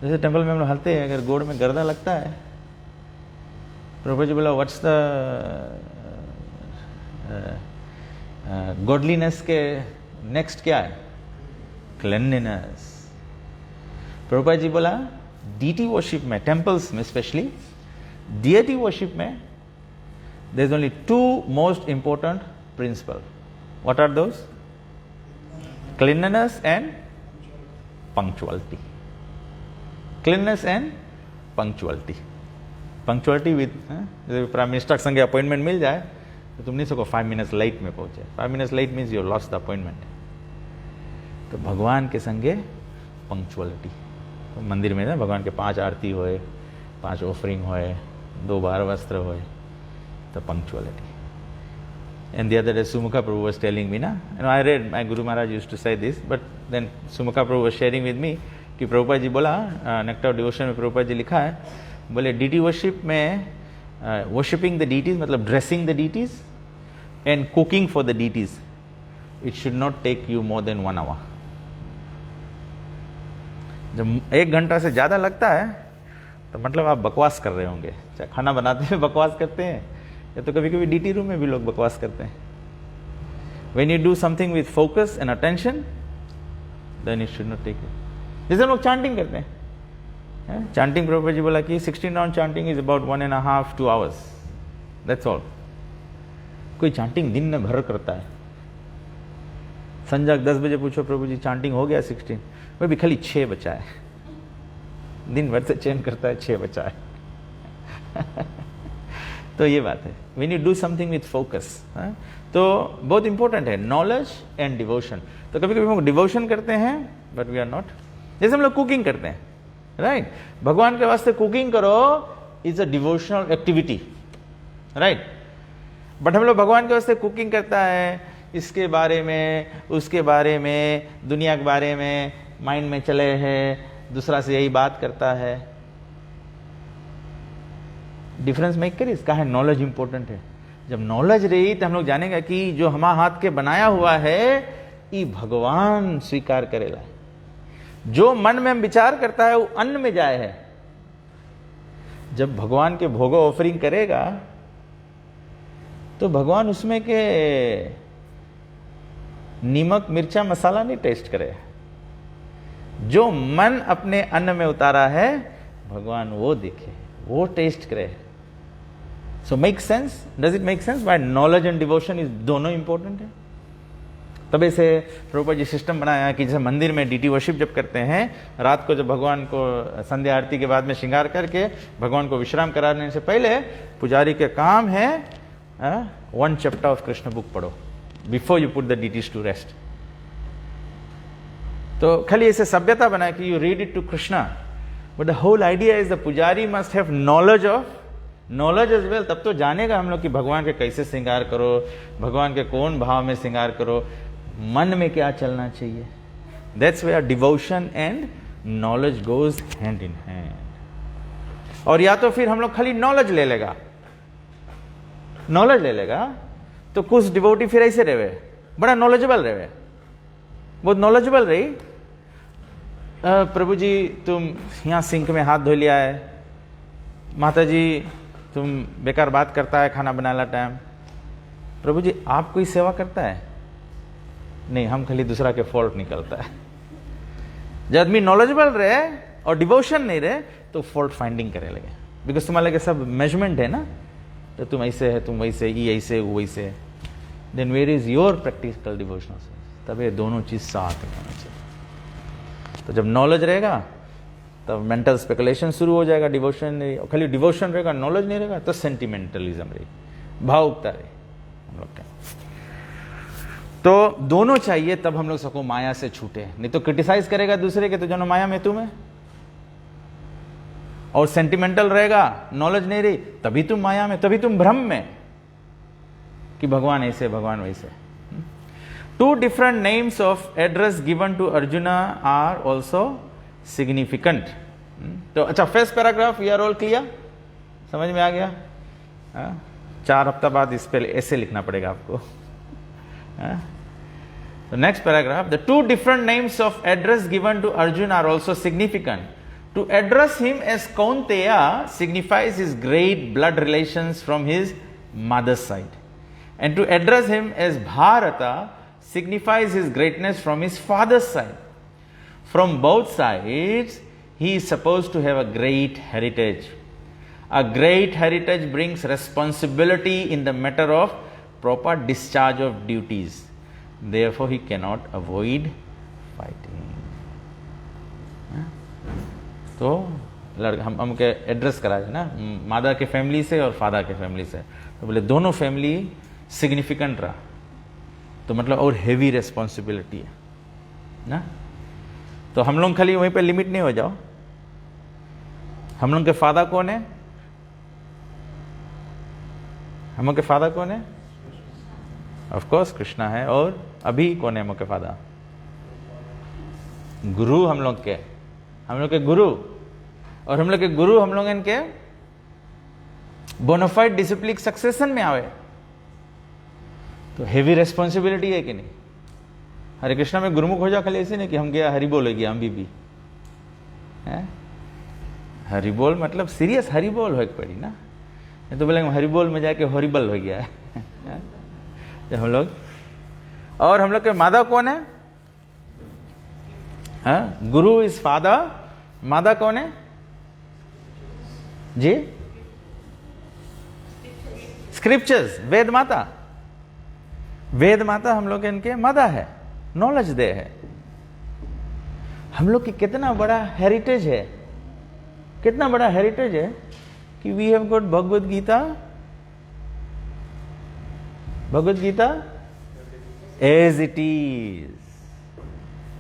जैसे टेम्पल में हम लोग हलते हैं, अगर गोड़ में गर्दा लगता है, प्रभु जी बोला व्हाट्स द गॉडलीनेस के नेक्स्ट क्या है? क्लेanliness. प्रभुपाद जी बोला डीटी वर्शिप में, टेम्पल्स में स्पेशली डिएटी वर्शिप में, there is only two most important principle. What are those? Cleanliness and punctuality. Cleanliness and punctuality. Punctuality with, prime minister के संगे appointment मिल जाए तो तुम नहीं सको 5 मिनट्स लेट में पहुंचे. 5 minutes late means you lost the appointment. तो भगवान के संगे पंक्चुअलिटी. तो मंदिर में ना भगवान के 5 आरती होए, 5 ऑफरिंग होए, 2 बार वस्त्र होए, तो punctuality. And the other day Sumukha Prabhu was telling me ना, and I read my guru Maharaj used to say this, but then Sumukha Prabhu was sharing with me कि प्रभुपाद जी बोला, नेक्टर ऑफ डिवोशन में प्रभुपाद जी लिखा है, बोले डीटी वर्शिप में वर्शिपिंग द डीटीज मतलब dressing the deities and cooking for the deities, it should not take you more than 1 hour. जब 1 घंटा से ज़्यादा लगता है तो मतलब आप बकवास कर रहे होंगे. चाहे खाना बनाते हुए बकवास करते हैं, या तो कभी कभी डीटी रूम में भी लोग बकवास करते हैं. When you do something with focus and attention, then it should not take it. जैसे हम लोग चांटिंग करते हैं, चांटिंग प्रभुपाद जी बोला कि 16 round chanting is about 1.5 to 2 hours. That's all. कोई चांटिंग दिन में भर करता है. संजय 10 बजे पूछो प्रभु जी चांटिंग हो गया 16, वह भी खाली 6 बचा है. दिन भर से चैन करता है, 6 बचा है. तो ये बात है, when you do something with focus. तो बहुत इंपॉर्टेंट है नॉलेज एंड डिवोशन. तो कभी कभी हम डिवोशन करते हैं बट वी आर नॉट. जैसे हम लोग कुकिंग करते हैं, राइट? भगवान के वास्ते कुकिंग करो is a devotional activity, right? But हम लोग भगवान के वास्ते कुकिंग करता है, इसके बारे में, उसके बारे में, दुनिया के बारे में माइंड में चले हैं, दूसरा से यही बात करता है. डिफरेंस मेक करिए. इसका है नॉलेज इंपॉर्टेंट है. जब नॉलेज रही तो हम लोग जानेगा कि जो हमारे हाथ के बनाया हुआ है ये भगवान स्वीकार करेगा. जो मन में हम विचार करता है वो अन्न में जाए है. जब भगवान के भोग ऑफरिंग करेगा तो भगवान उसमें के नीमक मिर्चा मसाला नहीं टेस्ट करे. जो मन अपने अन्न में उतारा है भगवान वो देखे, वो टेस्ट करे. So make sense? Does it make sense? Why knowledge and devotion is दोनों इंपॉर्टेंट है. तब से प्रभुपाद जी सिस्टम बनाया कि जैसे मंदिर में डीटी वर्शिप जब करते हैं, रात को जब भगवान को संध्या आरती के बाद में श्रृंगार करके भगवान को विश्राम कराने से पहले पुजारी के काम है 1 chapter ऑफ कृष्ण बुक पढ़ो before you put the deities to rest. तो खाली ऐसे सभ्यता बना कि you read it to Krishna, but the whole idea is the pujari must have knowledge as well. तब तो जानेगा हम लोग कि भगवान के कैसे श्रृंगार करो, भगवान के कौन भाव में श्रृंगार करो, मन में क्या चलना चाहिए. That's where devotion and knowledge goes hand in hand. और या तो फिर हम लोग खाली नॉलेज ले लेगा तो कुछ डिवोटी फिर ऐसे रहे, बड़ा नॉलेजेबल रहे, बहुत नॉलेजेबल रही. प्रभु जी तुम यहाँ सिंक में हाथ धो लिया है, माता जी तुम बेकार बात करता है खाना बनाना टाइम, प्रभु जी आप कोई सेवा करता है? नहीं, हम खाली दूसरा के फॉल्ट निकलता है। जब आदमी नॉलेजेबल रहे और डिवोशन नहीं रहे तो फॉल्ट फाइंडिंग करे लगे, बिकॉज तुम्हारे लगे सब मेजरमेंट है ना, तो तुम ऐसे है, तुम वैसे, ये ऐसे वो वैसे, then where is your practical devotion? तब ये दोनों चीज साथ में होना चाहिए। तो जब नॉलेज रहेगा तब मेंटल स्पेकुलेशन शुरू हो जाएगा, डिवोशन नहीं, खाली डिवोशन रहेगा, नॉलेज नहीं रहेगा तो सेंटिमेंटलिज्म रहेगी, भावुकता रहे हम लोग का। तो दोनों चाहिए तब हम लोग सबको माया से छूटे, नहीं तो क्रिटिसाइज करेगा दूसरे के तो जनो माया में तुम है, और सेंटिमेंटल रहेगा, नॉलेज नहीं रही, तभी तुम माया में, तभी तुम भ्रम में कि भगवान ऐसे भगवान वैसे। Two different names of address given to Arjuna are also significant. तो अच्छा, first paragraph we are all clear, समझ में आ गया? 4 हफ्ता बाद इस पे ऐसे लिखना पड़ेगा आपको। तो next paragraph, the 2 different names of address given to Arjuna are also significant. To address him as Kaunteya signifies his great blood relations from his mother's side, and to address him as Bharata signifies his greatness from his father's side. From both sides, he is supposed to have a great heritage. A great heritage brings responsibility in the matter of proper discharge of duties. Therefore, he cannot avoid fighting. तो लड़का हमके address करा है ना, मादा के family से और फादर के फैमिली से, तो बोले दोनों फैमिली सिग्निफिकेंट रहा, तो मतलब और हेवी रेस्पॉन्सिबिलिटी है ना। तो हम लोग खाली वहीं पे लिमिट नहीं हो जाओ। हम लोग के फादर कौन है? हम लोग के फादर कौन है? ऑफ कोर्स कृष्णा है। और अभी कौन है हम लोग के फादर? गुरु हम लोग के गुरु, और हम लोग के गुरु हम लोग इनके बोनाफाइड डिसिप्लिन सक्सेशन में आवे, तो हेवी रेस्पॉन्सिबिलिटी है कि नहीं? हरे कृष्णा में गुरुमुख हो जाओ खाली ऐसे नहीं कि हम गया हरि बोल हो गया, हम भी है हरि बोल, मतलब सीरियस हरि बोल हो पड़ी ना, नहीं तो बोलेंगे हरि बोल में जाके हॉरिबल हो गया है। हम लोग, और हम लोग के मादा कौन है? गुरु इज फादर, मादा कौन है जी? स्क्रिप्चर्स, वेद माता। वेद माता हम लोग इनके मादा है, नॉलेज दे है। हम लोग की कितना बड़ा हेरिटेज है, कितना बड़ा हेरिटेज है कि we have got Bhagavad Gita, Bhagavad Gita as it is,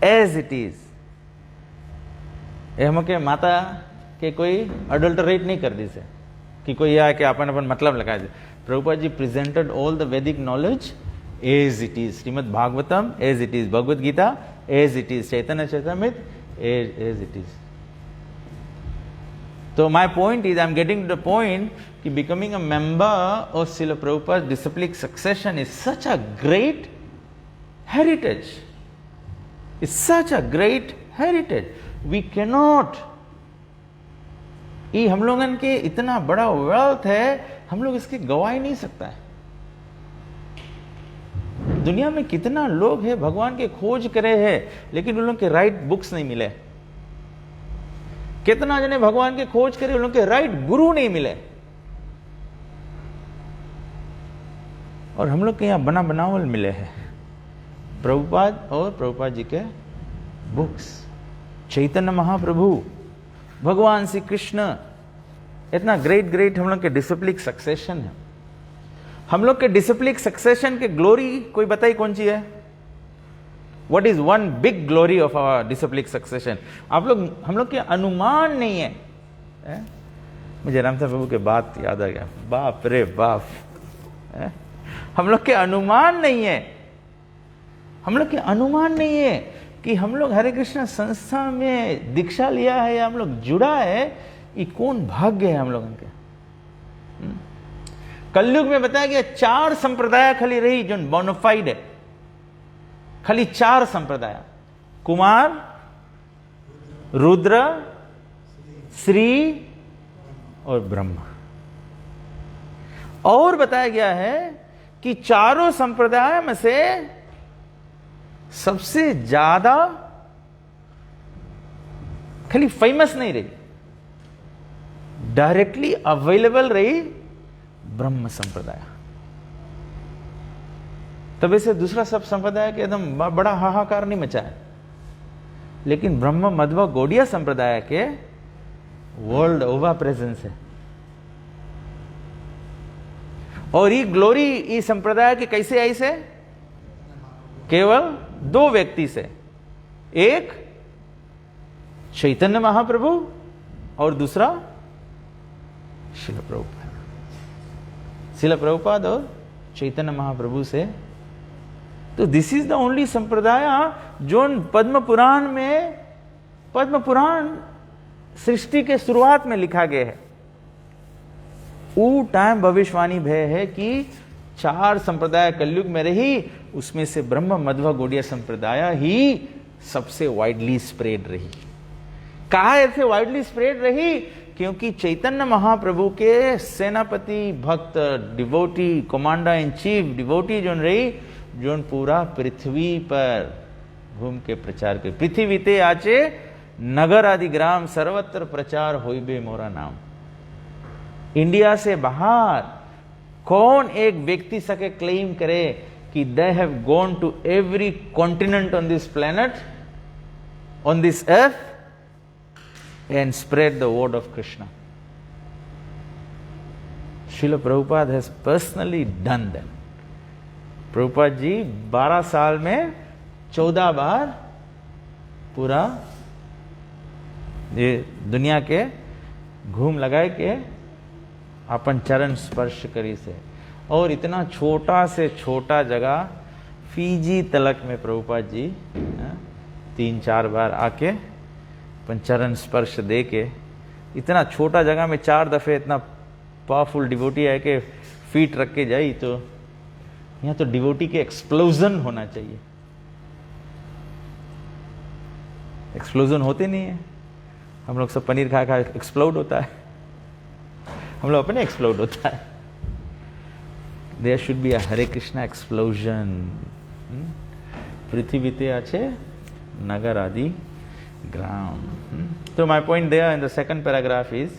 as it is. हम के माता के कोई अडल्टरेट नहीं कर दी से कि कोई आके कि अपन अपन मतलब लगा दे। Prabhupada ji presented all the Vedic knowledge as it is, Shrimad Bhagavatam as it is, Bhagavad Gita as it is, Chaitanya Charitamrita as it is. तो my point is, I am getting to the point कि becoming a member of Srila Prabhupada disciplic succession is such a great heritage, is such a great heritage. We cannot, ये हम लोगन के इतना बड़ा wealth है, हम लोग इसके गवा ही नहीं सकता है। दुनिया में कितना लोग हैं भगवान के खोज करे हैं, लेकिन उन लोग के राइट बुक्स नहीं मिले। कितना जने भगवान के खोज करे, उन लोग के राइट गुरु नहीं मिले। और हम लोग के यहां बना बनावल मिले हैं, प्रभुपाद और प्रभुपाद जी के बुक्स, चैतन्य महाप्रभु, भगवान श्री कृष्ण, इतना ग्रेट ग्रेट हम लोग के डिसिप्लिन सक्सेशन है। हम लोग के डिसिप्लिन सक्सेशन के ग्लोरी कोई बताई कौन सी है? What is one big glory of our discipline succession? आप लोग, हम लोग के अनुमान नहीं है। मुझे रामचंद्र प्रभु के बात याद आ गया, बाप रे बाप, हम लोग के अनुमान नहीं है, हम लोग के अनुमान नहीं है कि हम लोग हरे कृष्ण संस्था में दीक्षा लिया है या हम लोग जुड़ा है, ये कौन भाग्य है हम लोगों के। कलयुग में बताया गया 4 संप्रदाय खाली रही जो बोनाफाइड है, खाली 4 संप्रदाय, कुमार, रुद्र, श्री और ब्रह्मा। और बताया गया है कि चारों संप्रदाय में से सबसे ज्यादा खाली फेमस नहीं रही, डायरेक्टली अवेलेबल रही ब्रह्म संप्रदाय। तभी से दूसरा सब संप्रदाय के एकदम बड़ा हाहाकार नहीं मचा है, लेकिन ब्रह्म मध्व गौड़िया संप्रदाय के वर्ल्ड ओवर प्रेजेंस है। और ये ग्लोरी इस संप्रदाय की कैसे आई से? केवल दो व्यक्ति से, एक चैतन्य महाप्रभु और दूसरा शिल प्रभुपाद। शिल प्रभुपाद और चैतन्य महाप्रभु से। तो दिस इज द ओनली संप्रदाय जो पद्म पुराण में, पद्म पुराण सृष्टि के शुरुआत में लिखा गया है। वो टाइम भविष्यवाणी भय है कि 4 संप्रदाय कलयुग में रही, उसमें से ब्रह्म मध्व गौड़िया संप्रदाय ही सबसे वाइडली स्प्रेड रही। कहा ऐसे वाइडली स्प्रेड रही? क्योंकि चैतन्य महाप्रभु के सेनापति भक्त devotee, commander in chief devotee जो रही, जो पूरा पृथ्वी पर घूम के प्रचार के, पृथ्वी ते आचे नगर आदि ग्राम सर्वत्र प्रचार होइबे मोरा नाम। इंडिया से बाहर कौन एक व्यक्ति सके क्लेम करे कि they have gone to every continent on this planet, on this earth, and spread the word of Krishna. Srila Prabhupada has personally done that. Prabhupada जी 12 साल में 14 बार पूरा ये दुनिया के घूम लगाए के अपन चरण स्पर्श करी से। और इतना छोटा से छोटा जगह फीजी तलक में प्रभुपाद जी 3-4 बार आके चरण स्पर्श दे के, इतना छोटा जगह में 4 दफे इतना पावरफुल डिवोटी है कि फीट रख के जाई, तो यहाँ तो डिवोटी के एक्सप्लोजन होना चाहिए। एक्सप्लोजन होते नहीं है। हम लोग सब पनीर खा खा एक्सप्लोड होता है, हम लोग अपने एक्सप्लोड होता है। There should be a Hare Krishna explosion. पृथ्वी ते आछे नगर आदि ग्राम। तो my point there in the second paragraph is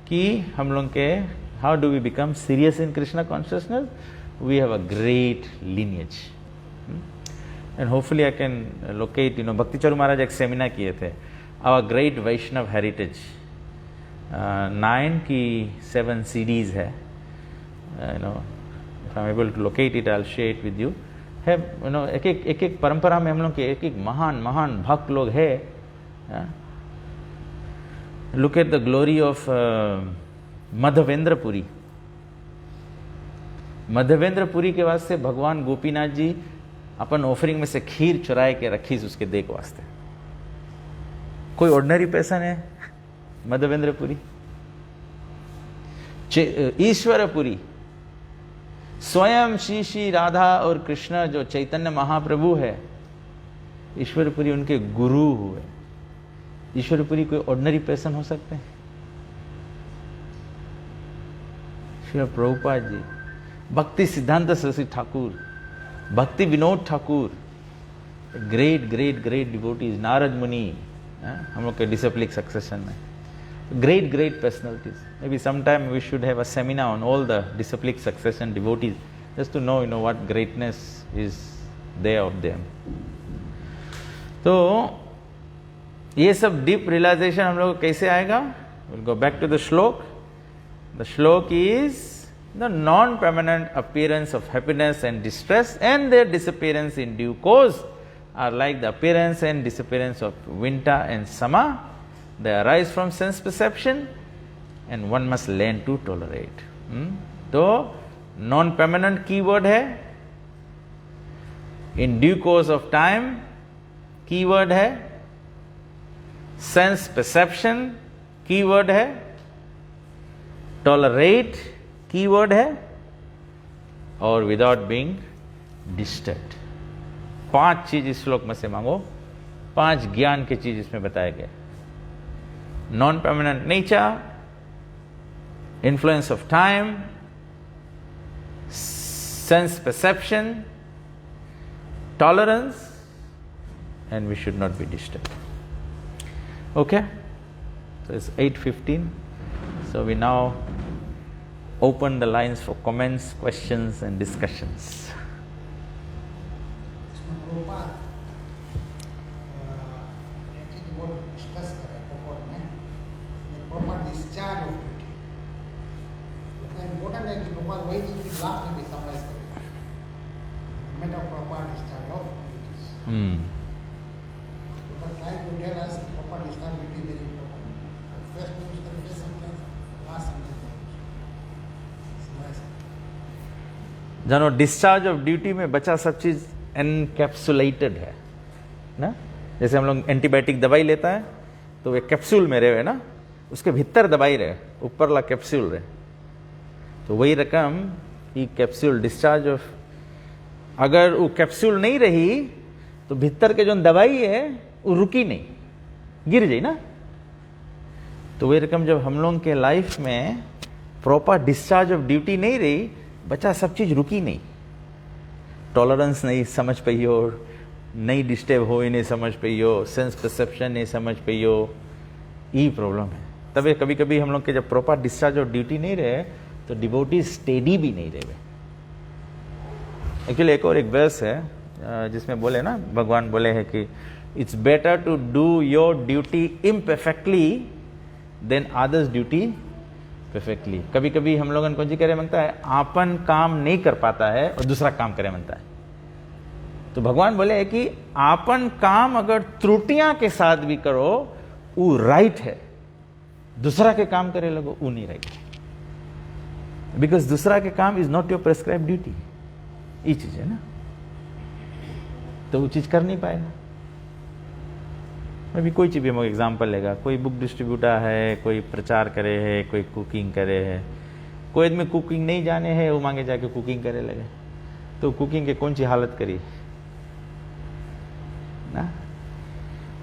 कि हम लोग के how do we become serious in Krishna consciousness? We have a great lineage and hopefully I can locate, Bhakti Charu महाराज एक सेमिनार किए थे, आवर ग्रेट वैष्णव हेरिटेज 9 की 7 सीडीज है, if I am able to locate it I will share it with you. है एक एक परंपरा में हम लोग के एक महान महान भक्त लोग है। Look at the glory of Madhavendra Puri. Madhavendra Puri के वास्ते भगवान गोपीनाथ जी अपन ऑफरिंग में से खीर चुराए के रखी उसके देख वास्ते। कोई ऑर्डिनरी पर्सन है मधवेंद्रपुरी? ईश्वरपुरी स्वयं श्री श्री राधा और कृष्ण जो चैतन्य महाप्रभु है, ईश्वरपुरी उनके गुरु हुए। ईश्वरपुरी कोई ऑर्डिनरी पर्सन हो सकते हैं? श्री प्रभुपाद जी, भक्ति सिद्धांत सरस्वती ठाकुर, भक्ति Vinod Thakur, great great great devotees, Narad मुनि, हम लोग के डिसिप्लिक सक्सेशन में great personalities. Maybe sometime we should have a seminar on all the disciplic succession devotees, just to know what greatness is there of them. तो ये सब deep realization हम लोग कैसे आएगा? We'll go back to the shlok. The shlok is the non-permanent appearance of happiness and distress and their disappearance in due course are like the appearance and disappearance of winter and summer. They arise from sense perception and one must learn to tolerate. तो non permanent keyword है, in due course of time keyword है, sense perception keyword है, tolerate keyword है, और without being disturbed. 5 चीज इस श्लोक में से मांगो, 5 ज्ञान की चीज इसमें बताया गया। non-permanent nature, influence of time, sense perception, tolerance, and we should not be disturbed. Okay? So it's 8:15. So we now open the lines for comments, questions, and discussions. जानो डिस्चार्ज ऑफ ड्यूटी में बचा सब चीज encapsulated है ना। जैसे हम लोग एंटीबायोटिक दवाई लेता है तो वे कैप्सूल में रहे ना, उसके भीतर दवाई रहे, ऊपर ला कैप्सूल रहे। तो वही रकम ये कैप्सूल डिस्चार्ज ऑफ, अगर वो कैप्सूल नहीं रही तो भीतर के जो दवाई है वो रुकी नहीं, गिर जाए ना। तो वही रकम जब हम लोग के लाइफ में प्रॉपर डिस्चार्ज ऑफ ड्यूटी नहीं रही, बच्चा सब चीज रुकी नहीं, टॉलरेंस नहीं समझ पाई हो, नहीं डिस्टर्ब हो ही नहीं समझ पाई हो, सेंस परसेप्शन नहीं समझ पाई हो, यही प्रॉब्लम है। तब कभी कभी हम लोग के जब प्रॉपर डिस्चार्ज ऑफ ड्यूटी नहीं रहे तो डिवोटी स्टेडी भी नहीं रहे। एक्चुअली एक और एक वर्स है जिसमें बोले ना, भगवान बोले हैं कि it's better to do your duty imperfectly than others duty perfectly. कभी कभी हम लोगों को जी करे मांगता है, आपन काम नहीं कर पाता है और दूसरा काम करे मांगता है। तो भगवान बोले है कि आपन काम अगर त्रुटियां के साथ भी करो वो राइट है, दूसरा के काम करे लगो वो नहीं राइट, बिकॉज दूसरा के काम is not your prescribe duty. ये चीज है ना, तो वो चीज कर नहीं पाएगा। अभी कोई चीज भी हम एग्जाम्पल लेगा, कोई बुक डिस्ट्रीब्यूटर है, कोई प्रचार करे है, कोई कुकिंग करे है, कोई आदमी कुकिंग नहीं जाने है, वो मांगे जाके कुकिंग करे लगे, तो कुकिंग के कौन सी हालत करी ना।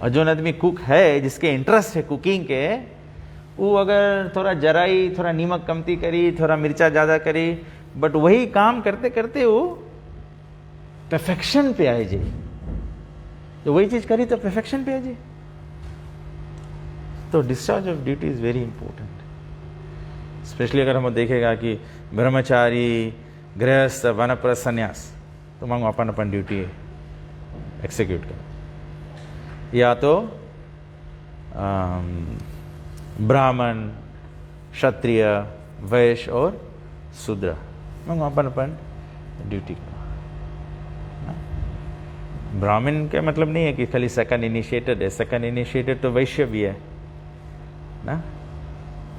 और जो आदमी कुक है, जिसके इंटरेस्ट है कुकिंग के, वो अगर थोड़ा जराई, थोड़ा नीमक कमती करी, थोड़ा मिर्चा ज्यादा करी, बट वही काम करते करते वो परफेक्शन पे आए जी, तो वही चीज करी तो परफेक्शन पे आए जी। तो discharge of duty is very important, specially अगर हम देखेगा कि ब्रह्मचारी, गृहस्थ, वानप्रस्थ, संन्यास, तो मांगो अपन अपन ड्यूटी एक्सिक्यूट करो, या तो ब्राह्मण, क्षत्रिय, वैश्य और शूद्र, मांगो अपन अपन ड्यूटी करो। ब्राह्मण का मतलब नहीं है कि खाली सेकंड इनिशिएटेड है, सेकंड इनिशिएटेड तो वैश्य भी है ना।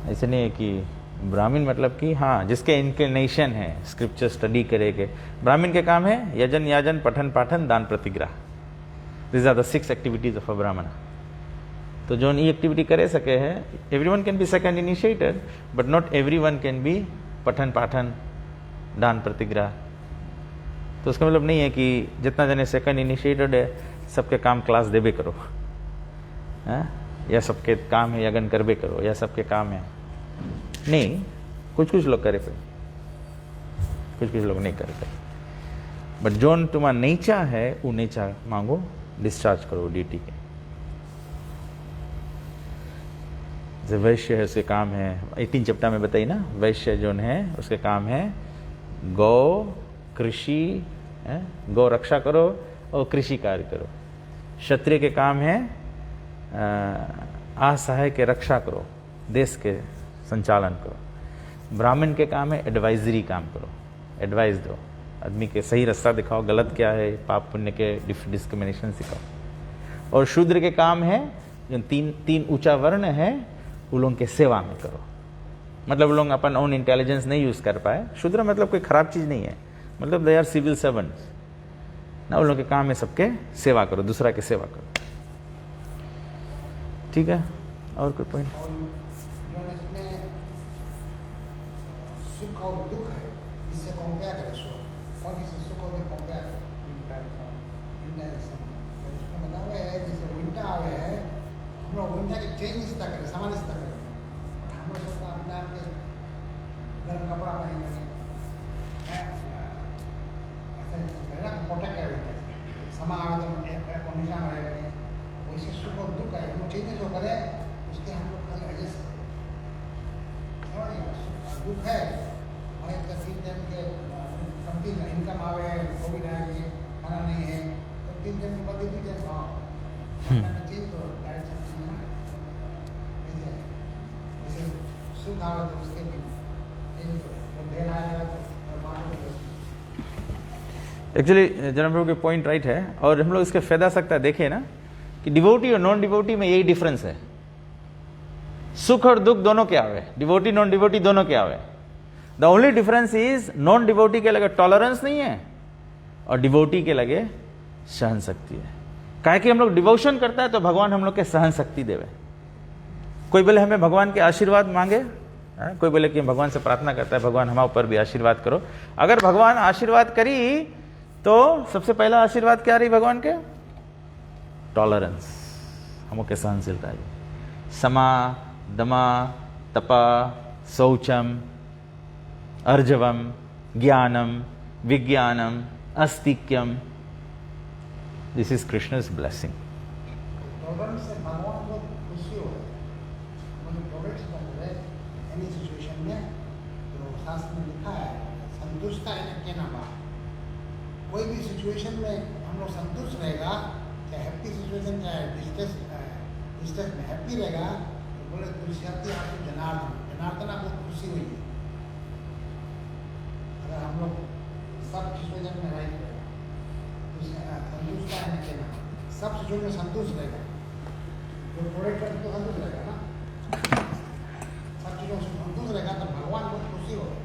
ऐसे नहीं है कि ब्राह्मण मतलब कि हाँ जिसके इंक्लिनेशन है स्क्रिप्चर स्टडी करे के, ब्राह्मण के काम है यजन, याजन, पठन पाठन, दान, प्रतिग्रह, this are the 6 activities of a brahmin. तो जो ये एक्टिविटी करे सके है, everyone can be second initiated but not everyone can be पठन पाठन, दान, प्रतिग्रह। तो उसका मतलब नहीं है कि जितना जने सेकंड इनिशिएटेड है सबके काम क्लास देबे करो है? या सबके काम है यज्ञ करबे करो, या सबके काम है नहीं, कुछ कुछ लोग करे पे, कुछ कुछ लोग नहीं करते। बट जोन तुम्हारा नेचर है वो नेचर मांगो, डिस्चार्ज करो ड्यूटी के। जो वैश्य है उसके काम है, 18 चैप्टर में बताइए ना, वैश्य जोन है उसके काम है गौ, कृषि, गौ रक्षा करो और कृषि कार्य करो। क्षत्रिय के काम है असहाय के रक्षा करो, देश के संचालन करो। ब्राह्मण के काम है एडवाइजरी काम करो, एडवाइस दो, आदमी के सही रास्ता दिखाओ, गलत क्या है, पाप पुण्य के डिस्क्रिमिनेशन सिखाओ। और शूद्र के काम है जो तीन ऊंचा वर्ण है उन लोगों के सेवा में करो। मतलब लोग अपन ओन इंटेलिजेंस नहीं यूज कर पाए, शूद्र मतलब कोई खराब चीज नहीं है, मतलब दे आर सिविल सर्वेंट्स ना, उन लोगों के काम है सबके सेवा करो, दूसरा के सेवा करो। ठीक है, और कोई पॉइंट? सुख और दुख है, इससे कंपेयर करें, और इससे सुख और दुख कंपेयर करें, उसमें बता हुआ है जैसे विंटर आ गया है, हम लोग विंटर के चेंजेस तक करें, सामान्य तक करें, हम लोग सबका अपने आप के गर्म कपड़ा पहनेंगे, चेंजेस हो करे उसके हम लोग खाली एडजस्ट करें। दुख है और एक 3 दिन के कमती इनकम आवे, कोविड आ गई, खाना नहीं है, तो 3 दिन के बाद 2 दिन खाओ चीज तो डाइट सकती है ना। जैसे सुख आवे तो उसके भी देर आएगा तो एक्चुअली जन्म प्रभु के पॉइंट राइट है, और हम लोग इसके फायदा सकता देखे ना कि डिवोटी और नॉन डिवोटी में यही डिफरेंस है। सुख और दुख दोनों के आवे, डिवोटी नॉन डिवोटी दोनों के आवे। The only difference is non devotee के लगे टॉलरेंस नहीं है और डिवोटी के लगे सहन शक्ति है। काहे कि हम लोग डिवोशन करता है तो भगवान हम लोग के सहन शक्ति देवे। कोई बोले हमें भगवान के आशीर्वाद मांगे, कोई बोले कि भगवान से प्रार्थना करता है भगवान हमारे ऊपर भी आशीर्वाद करो। अगर भगवान आशीर्वाद करी तो सबसे पहला आशीर्वाद क्या रही भगवान के? टॉलरेंस, हम लोग के सहनशीलता है। समा, दमा, तपा, शौचम, अर्जवम, ज्ञानम, विज्ञानम, अस्तिक्यम, this is Krishna's blessing. Tolerance से भगवान को खुशी हो, मतलब टॉलरेंस का है एनी सिचुएशन में। तो शास्त्र में लिखा है संतुष्ट है के ना बा। कोई भी सिचुएशन में हम लोग संतुष्ट रहेगा, चाहे हैप्पी सिचुएशन चाहे डिस्ट्रेस में हैप्पी रहेगा, तो बोले तुलसी आपको जनार्दन आपको खुशी हुई है। अगर हम लोग सब सिचुएशन में रहेंगे संतुष्ट है के ना, सब सिचुएशन में संतुष्ट रहेगा, जो प्रोडक्ट करते तो संतुष्ट रहेगा ना। सब चीज़ों से संतुष्ट रहेगा तो भगवान बहुत खुशी होगा।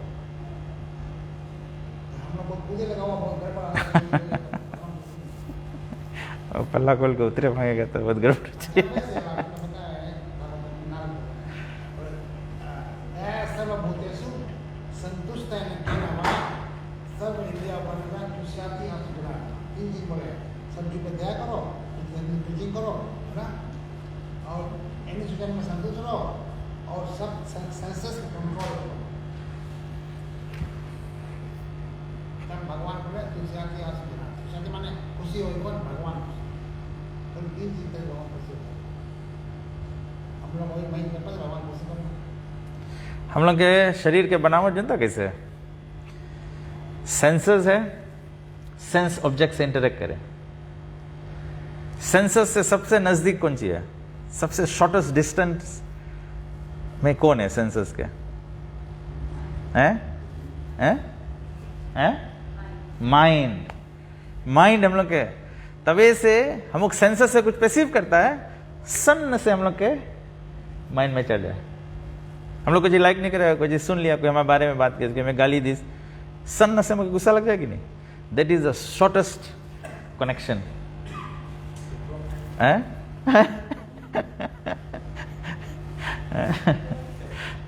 हम लोग बहुत पूजे लगा हुआ बहुत गड़बड़ पल्ला खोल के उतरे मांगेगा तो बहुत गड़बड़ चाहिए। सर्वभूतेषु संतुष्ट है सर्व इंद्रिया तुष्याति आत्मज्ञान। 3 चीज बोले, सब्जी पे दया करो, टीचिंग करो, है ना, और एनी सिचुएशन में संतुष्ट रहो और सब सेंसेस कंट्रोल करो। भगवान बोले तुलसी आत्मज्ञान, माने खुशी हो कौन? भगवान। तो 3 चीज से भगवान खुशी होता है। हम लोग वही माइंड करते हैं भगवान खुशी करें। हम लोग के शरीर के बनावट जनता कैसे है? सेंसर्स है, सेंस ऑब्जेक्ट से इंटरेक्ट करे। सेंसर्स से सबसे नजदीक कौन सी है? सबसे शॉर्टेस्ट डिस्टेंस में कौन है सेंसर्स के? हैं? माइंड। माइंड हम लोग के तवे से हम लोग सेंसर से कुछ परसीव करता है, सन्न से हम लोग के माइंड में चल जाए। हम लोग को जो लाइक नहीं करेगा, कोई चीज सुन लिया, कोई हमारे बारे में बात की, हमें गाली दी, सन्न से हमको गुस्सा लग जाएगी नहीं? That is the shortest connection.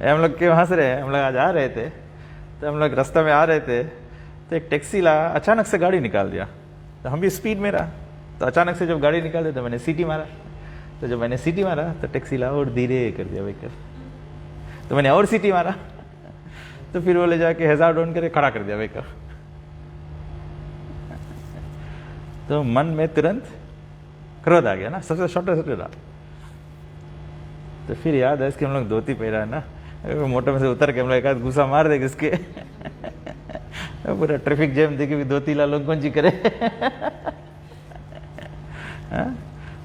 हम लोग क्यों हंस रहे हैं? हम लोग आज आ रहे थे तो हम लोग रास्ते में आ रहे थे तो एक टैक्सी ला अचानक से गाड़ी निकाल दिया, तो हम भी स्पीड में रहा, तो अचानक से जब गाड़ी निकाल दी तो मैंने सीटी मारा, तो जब मैंने सीटी मारा तो टैक्सी ला और धीरे कर दिया व्हीकल, तो मैंने और सीटी मारा, तो फिर वो ले जाके हैजार्ड ऑन करके खड़ा कर दिया व्हीकल। तो मन में तुरंत क्रोध आ गया ना, सबसे शॉर्टेस्ट रहा। तो फिर याद है इसके हम लोग धोती पहरा है ना, मोटर में से उतर के हम लोग एक आध गुस्सा मार देंगे इसके पूरा ट्रैफिक जैम देखे भी 2-3 लोग कौन सी करे।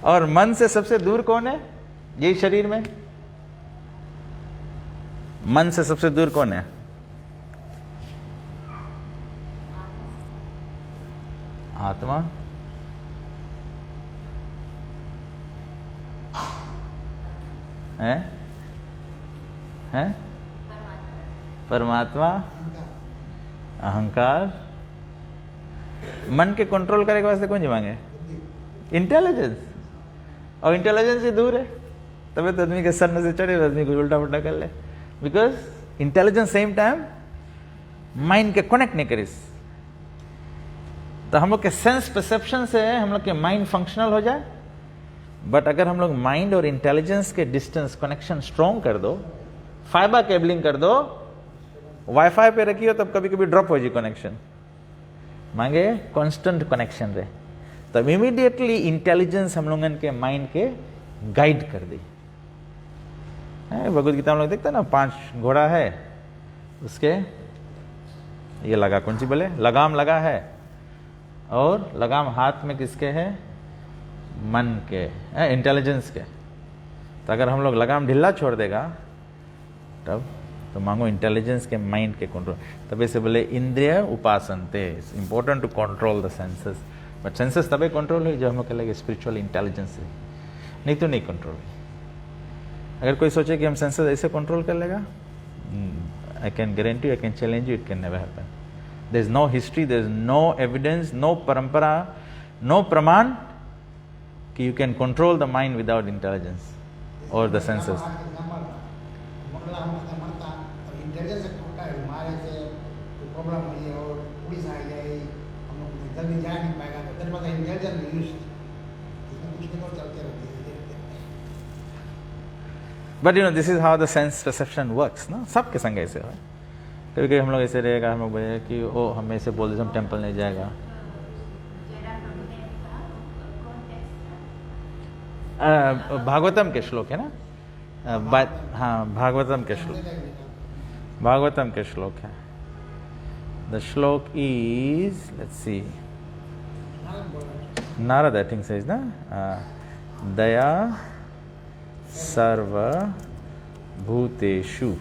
और मन से सबसे दूर कौन है? यही शरीर में मन से सबसे दूर कौन है? आत्मा। है परमात्मा, अहंकार। मन के कंट्रोल करे के वास्ते कौन जी मांगे? इंटेलिजेंस। और इंटेलिजेंस से दूर है, तभी तो आदमी के सर से चढ़े, आदमी को उल्टा पुल्टा कर ले, because intelligence same time mind के कनेक्ट नहीं करिस। तो हम लोग के सेंस परसेप्शन से हम लोग के माइंड फंक्शनल हो जाए, बट अगर हम लोग माइंड और इंटेलिजेंस के डिस्टेंस कनेक्शन स्ट्रॉन्ग कर दो, फाइबर केबलिंग कर दो, वाईफाई पे रखियो तब कभी कभी ड्रॉप हो जाए कनेक्शन, मांगे कांस्टेंट कनेक्शन रहे, तब इमीडिएटली इंटेलिजेंस हम लोगन के माइंड के गाइड कर दी। भगवद गीता में लोग देखते हैं ना, 5 घोड़ा है, उसके ये लगा, कौन सी बोले, लगाम लगा है, और लगाम हाथ में किसके है, मन के, इंटेलिजेंस के। तो अगर हम लोग लगाम ढीला छोड़ देगा तब तो मांगो इंटेलिजेंस के, माइंड के कंट्रोल। तभी से बोले इंद्रिय उपासनते, it's important to control the senses. But senses तभी कंट्रोल हुई जब हम लोग लगे स्पिरिचुअल इंटेलिजेंस से, नहीं तो नहीं कंट्रोल हुई। अगर कोई सोचे कि हम सेंसेस ऐसे कंट्रोल कर लेगा, I can guarantee you, I can challenge you, it can never happen. There is no history, there is no evidence, no parampara, no praman कि you can control the mind without intelligence और the senses. Intelligence टूटा है, हमारे से problem हुई है और police आ गई, हम लोग जल्दी जा नहीं पाएगा, तो तेरे पास इंटेलिजेंस यूज, इसमें कुछ नहीं, और चलते रहते हैं। But you know this is how the sense perception works ना, सबके संग ऐसे है। कभी कभी हम लोग ऐसे रहेगा, हम लोग बोले कि ओ हमें ऐसे बोल दे हम टेम्पल नहीं जाएगा। भागवतम के श्लोक है ना, हाँ भागवतम के श्लोक, भागवतम के श्लोक है। द श्लोक is, let's see, Narad I think says ना, दया सर्व भूतेषु।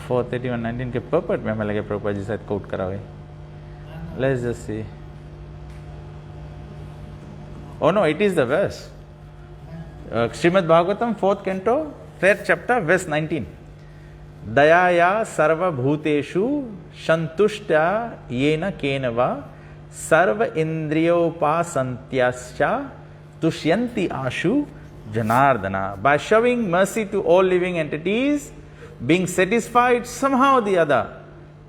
फोर 31:19 के पर्पट में हमें लगे प्रभुपाद जी शायद कोट करा हुए। Let's just see. Oh no, it is the verse. Srimad Bhagavatam, 4th canto, 3rd chapter, verse 19. Dayaya sarva bhuteshu shantushtya yena kenava sarva indriyopasantyascha tushyanti ashu janardana. By showing mercy to all living entities, being satisfied somehow or the other,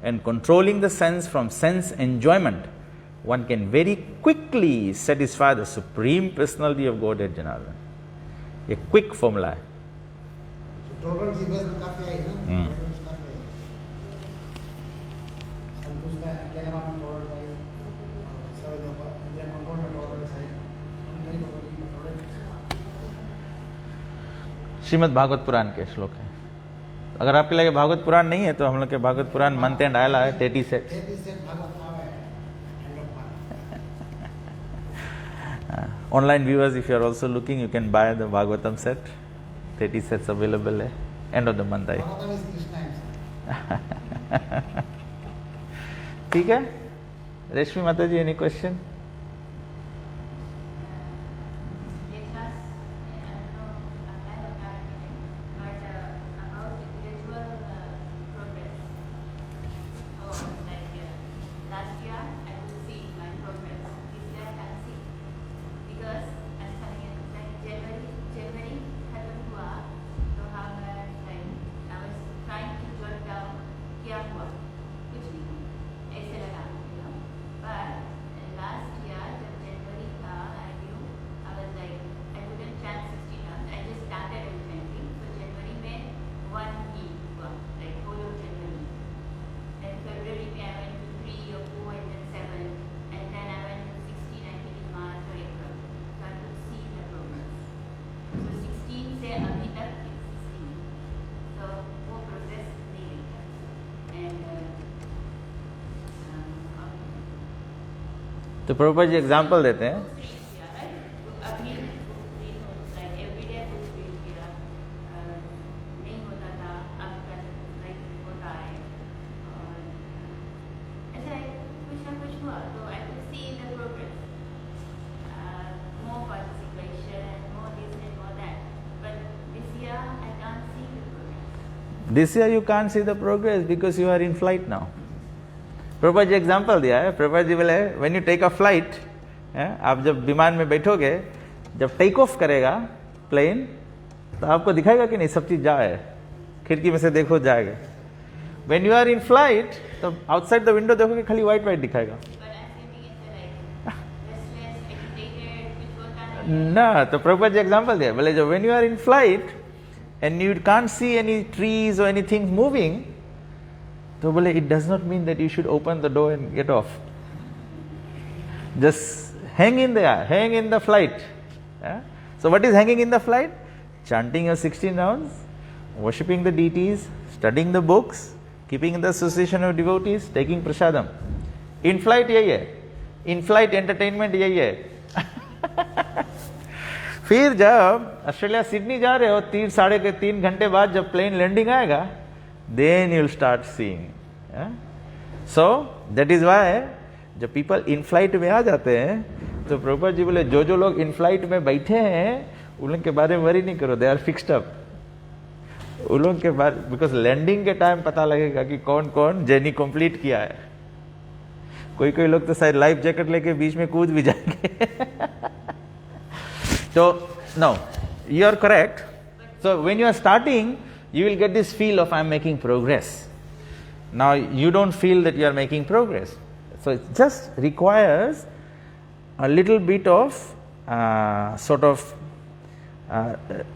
and controlling the sense from sense enjoyment, one can very quickly satisfy the Supreme Personality of Godhead Janardana. A quick formula है। श्रीमद् भागवत पुराण के श्लोक है। अगर आपके लगे भागवत पुराण नहीं है तो हम लोग के भागवत पुराण मंथ एंड आयला है 30 set. Online viewers, if you are also looking, you can buy the Bhagavatam set. 30 sets available है, end of the month आई। ठीक है, रेशमी माता जी, any question? तो प्रभुपाद जी एग्जाम्पल देते हैं। This year you can't see the progress because you are in flight now. Prabhupada ji example दिया है। प्रभुपाद जी बोले when you take a flight, आप जब विमान में बैठोगे, जब टेक ऑफ करेगा प्लेन, तो आपको दिखाएगा कि नहीं सब चीज जाए, खिड़की में से देखो जाएगा। When you are in flight तो आउटसाइड द विंडो देखोगे खाली व्हाइट व्हाइट दिखाएगा ना। तो प्रभुपाद जी एग्जाम्पल दिया, बोले जो when you are in flight and you can't see any trees or anything moving, तो बोले it does not mean that you should open the door and get off. Just hang in there, hang in the flight. Yeah? So what is hanging in the flight? Chanting your 16 rounds, worshipping the deities, studying the books, keeping in the association of devotees, taking prasadam. In flight यही है, in flight entertainment यही है. फिर जब Australia Sydney जा रहे हो 3 घंटे बाद जब प्लेन लैंडिंग आएगा, then you'll start seeing. So that is why जब पीपल इन फ्लाइट में आ जाते हैं तो प्रभुपाद जी बोले जो लोग इन फ्लाइट में बैठे हैं उन लोग के बारे में वरी नहीं करो, दे आर फिक्स्ड अप. उन लोग के बारे, बिकॉज लैंडिंग के टाइम पता लगेगा कि कौन कौन जर्नी कंप्लीट किया है. कोई लोग तो शायद लाइफ जैकेट लेके बीच में कूद भी जाएंगे. So no, you are correct. So when you are starting, you will get this feel of I am making progress. Now you don't feel that you are making progress. So it just requires a little bit of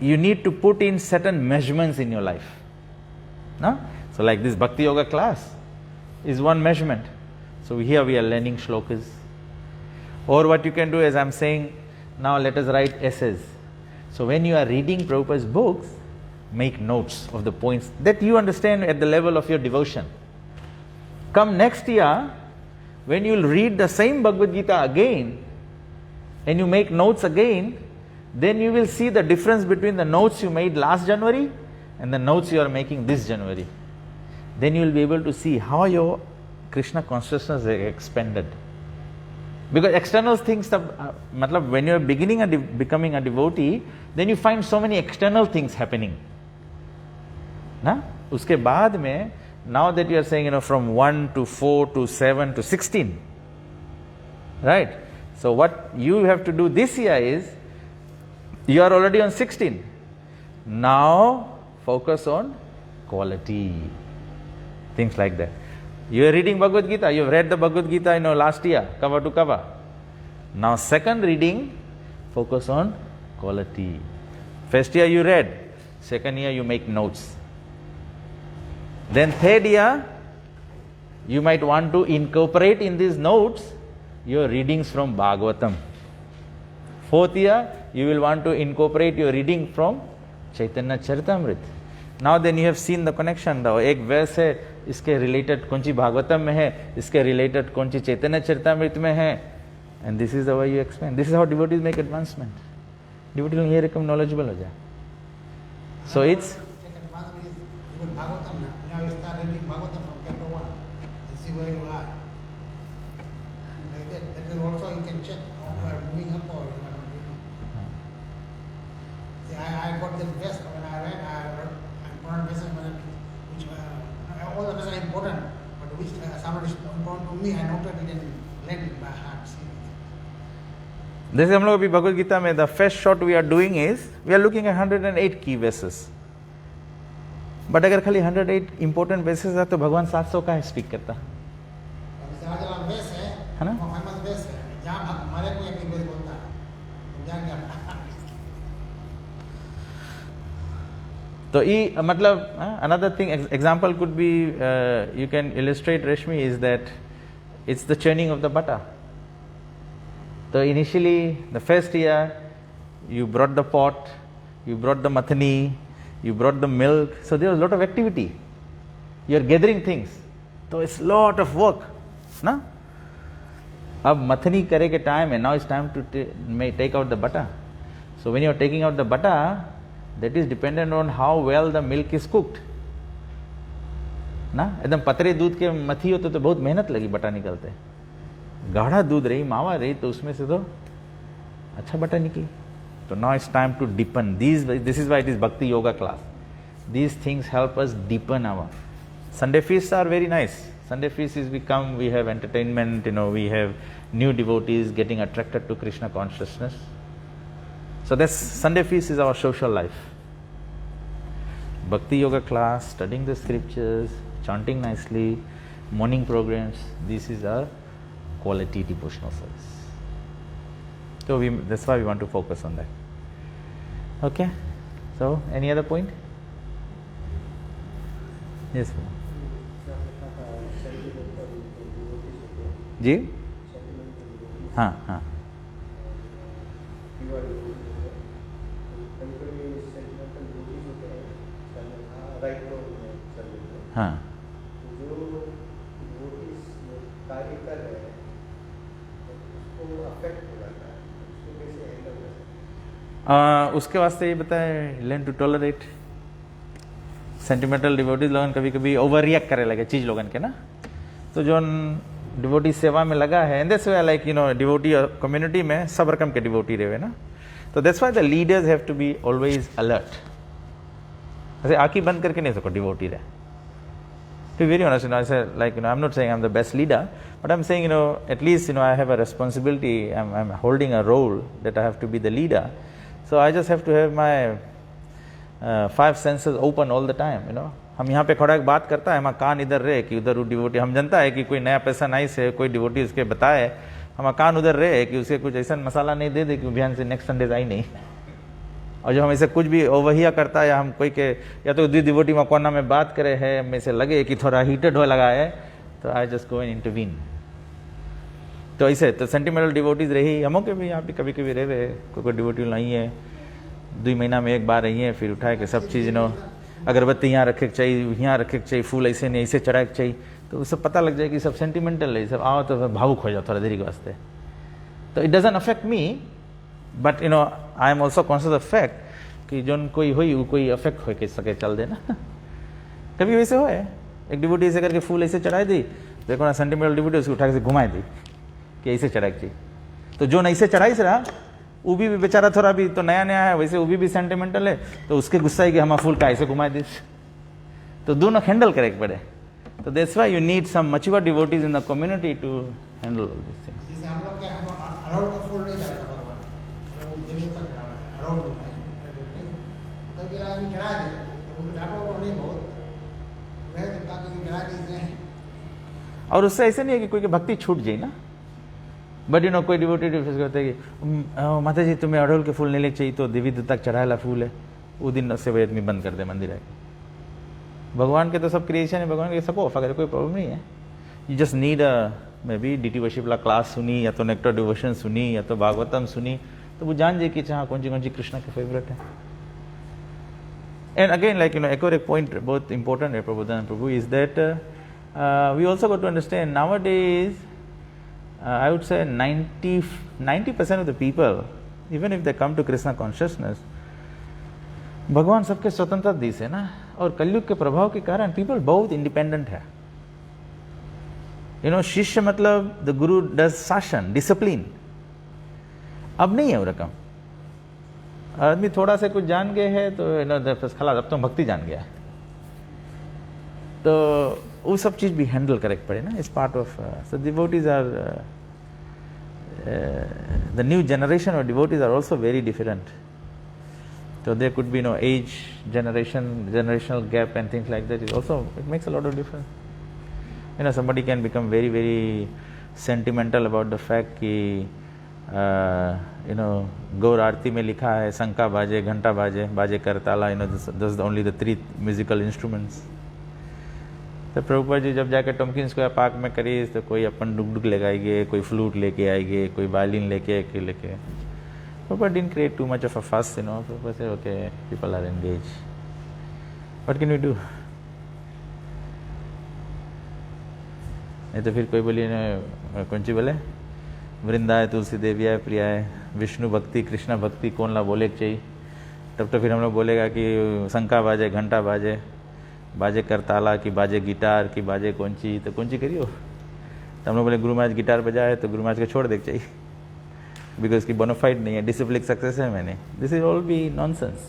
you need to put in certain measurements in your life. No? So like this Bhakti Yoga class is one measurement. So here we are learning shlokas. Or what you can do is I am saying, now let us write essays. So when you are reading Prabhupada's books, make notes of the points that you understand at the level of your devotion. Come next year, when you will read the same Bhagavad Gita again, and you make notes again, then you will see the difference between the notes you made last January and the notes you are making this January. Then you will be able to see how your Krishna consciousness is expanded. Because external things, when you are becoming a devotee, then you find so many external things happening. Na? Uske baad mein, now that you are saying, from 1 to 4 to 7 to 16, right? So what you have to do this year is, you are already on 16. Now focus on quality. Things like that. You are reading Bhagavad Gita. You have read the Bhagavad Gita last year, cover to cover. Now second reading, focus on quality. First year you read, second year you make notes. Then third year, you might want to incorporate in these notes your readings from Bhagavatam. Fourth year, you will want to incorporate your reading from Chaitanya Charitamrita. Now then you have seen the connection. एक verse है, इसके related कौन सी भागवतम में है, इसके related कौन सी चैतन्य चरितामृत में है, and this is the way you explain. This is how devotees make advancement. Devotees ये रकम knowledgeable हो जाए. So it's Now you start reading Bhagavatam from chapter 1 and see where you are. Like that. That is also you can check how you are moving up or you are not moving. See, I got this verse when I read, important verses which all the verses are important, but which somebody is important to me, I noted it and read it by heart. जैसे हम लोग अभी भगवद गीता में the first shot we are doing is we are looking at 108 key verses. But अगर खाली 108 important basis है तो भगवान 700 का स्पीक करता है ना. तो ये मतलब another thing example could be you can illustrate Rashmi is that it's the churning of the butter. So initially the first year you brought the pot, you brought the mathani, you brought the milk, so there was a lot of activity. You are gathering things, so it's lot of work, na? अब मथनी करे के time है, now it's time to take out the butter. So when you are taking out the butter, that is dependent on how well the milk is cooked. ना एकदम पतरे दूध के मथी होते तो बहुत मेहनत लगी बटर निकलते. गाढ़ा दूध रही, मावा रही, तो उसमें से तो अच्छा बटर निकली. So now it's time to deepen. This is why it is Bhakti Yoga class. These things help us deepen our. Sunday feasts are very nice. Sunday feasts is we have entertainment, we have new devotees getting attracted to Krishna consciousness. So that's Sunday feast is our social life. Bhakti Yoga class, studying the scriptures, chanting nicely, morning programs, this is our quality devotional service. So that's why we want to focus on that. Okay? So, any other point? Yes ji, हाँ हाँ हाँ। उसके वास्ते ये बताए, learn to tolerate. Sentimental devotees लोगन कभी कभी ओवर रिएक्ट करे लगे चीज लोगन के ना, तो जो डिवोटी सेवा में लगा है, and that's why like devotee community में सब रकम के डिवोटी रहे ना, तो that's why the leaders have to be always alert. ऐसे आंखें बंद करके नहीं सको डिवोटी रहे। To be very honest, I say, like, I'm not saying I'm the best leader, but I'm saying, at least, I have a responsibility. I'm holding a role that I have to be the leader. So I just have to have my 5 senses open all the time, हम यहाँ पे खड़ा एक बात करता है, हमारा कान इधर रहे कि उधर वो डिवोटी, हम जानता है कि कोई नया पैसा नहीं से कोई डिवोटी उसके बताए, हमारा कान उधर रहे कि उसे कुछ ऐसा मसाला नहीं दे कि अभियान से नेक्स्ट संडे आई नहीं। और जब हम ऐसे कुछ भी ओवरहिया करता है, या हम कोई के या तो डिवोटी में कोना में बात करे है, हमें से लगे कि थोड़ा हीटेड हो लगा है, तो I just go and intervene. तो ऐसे तो सेंटिमेंटल डिवोटीज रही, हमों के भी यहाँ पे कभी कभी रहे, कोई डिवोटी नहीं है 2 महीना में एक बार रही है, फिर उठाए के सब चीज़ अगरबत्ती यहाँ रखे के चाहिए, यहाँ रखे के चाहिए, फूल ऐसे नहीं ऐसे चढ़ाए के चाहिए, तो सब पता लग जाए कि सब सेंटिमेंटल है, सब आओ तो भावुक हो जाओ थोड़ा देरी के वास्ते। तो it doesn't affect me, but I am also conscious of fact कि जो कोई हुई वो कोई अफेक्ट हो के सके चल देना। कभी वैसे हो एक डिवोटी ऐसे करके फूल ऐसे चढ़ाई दी, देखो ना सेंटिमेंटल डिवोटी उसको उठा के घुमाई दी कि ऐसे चढ़ाई चाहिए, तो जो ऐसे चढ़ाई से रहा वो भी बेचारा थोड़ा भी तो नया नया है, वैसे वो भी सेंटिमेंटल है, तो उसके गुस्सा है कि हम फूल का ऐसे घुमाई दी, तो दोनों हैंडल करे पड़े। तो that's why you need some mature devotees in the community to handle all this things. और उससे ऐसे नहीं है कि कोई की भक्ति छूट जाए ना, बट कोई डिवोटी कहते हैं कि माता जी तुम्हें अड़हुल के फूल नहीं लेके चाहिए, तो देवी देवता चढ़ाएला फूल है, वो दिन से आदमी बंद कर दे मंदिर आके। भगवान के तो सब क्रिएशन है, भगवान के सबको ऑफर करे, कोई प्रॉब्लम नहीं है। You just need may be deity worship वाला क्लास सुनी, या तो नेक्टर डिवोशन सुनी, या तो भागवतम सुनी, तो वो जान जाए कि हाँ कौन सी कृष्णा के फेवरेट है। एंड अगेन लाइक एक और एक पॉइंट बहुत इंपॉर्टेंट है Prabodhan Prabhu, is that we also got to understand nowadays I would say 90% of the people, even if they come to Krishna consciousness, भगवान सबके स्वतंत्रता दी से ना, और कलयुग के प्रभाव के कारण पीपल बहुत इंडिपेंडेंट है। शिष्य मतलब द गुरु डज शासन डिसिप्लिन, अब नहीं है वो रकम। आदमी थोड़ा सा कुछ जान गए है तो खलास, अब तो भक्ति जान गया है, तो वो सब चीज भी हैंडल करे पड़े ना, इस part of so devotees are the new generation of devotees are also very different, so there could be age generational gap and things like that is also, it makes a lot of difference. Somebody can become very very sentimental about the fact कि गौर आरती में लिखा है शंका बाजे घंटा बाजे बाजे Kartala, those are only the 3 musical instruments. तो प्रभुपाद जी जब जाकर टॉम्किंस स्क्वायर पार्क में करी, तो कोई अपन डुगडुग लगाएंगे, कोई फ्लूट लेके आएंगे, कोई वायलिन लेके Prabhupada didn't create too much of a fuss, Prabhupada said, okay, people are engaged. What can we do? नहीं तो फिर कोई बोली कौन सी बोले, वृंदा है, तुलसी देवी है, प्रिया है, विष्णु भक्ति कृष्णा भक्ति कौन ला बोले चाहिए, तब तो फिर हम लोग बोलेगा कि शंका बाजे घंटा बाजे बाजे करताला की बाजे गिटार की बाजे कौन सी करियो, तो हम लोग बोले गुरु महाराज गिटार बजाए तो गुरु महाराज को छोड़ दे चाहिए, बिकॉज की बोनाफाइड नहीं है, डिसिप्लिन सक्सेस है मैंने, this is all B nonsense.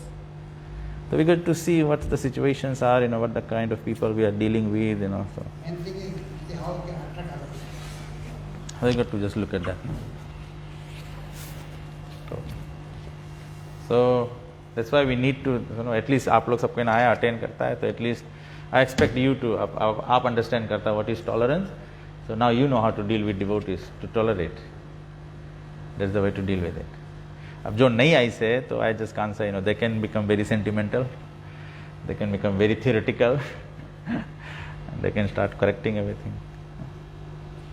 So we got to see what the situations are, what the kind of people we are dealing with, So And thing is, how can attract others? we got to just look at that. So that's why we need to, at least आप लोग सबको आया attend करता है, तो at least I expect you to आप understand करता what is tolerance. So now you know how to deal with devotees, to tolerate. That's the way to deal with it. अब जो नहीं आई से तो I just can't say, they can become very sentimental, they can become very theoretical. they can start correcting everything.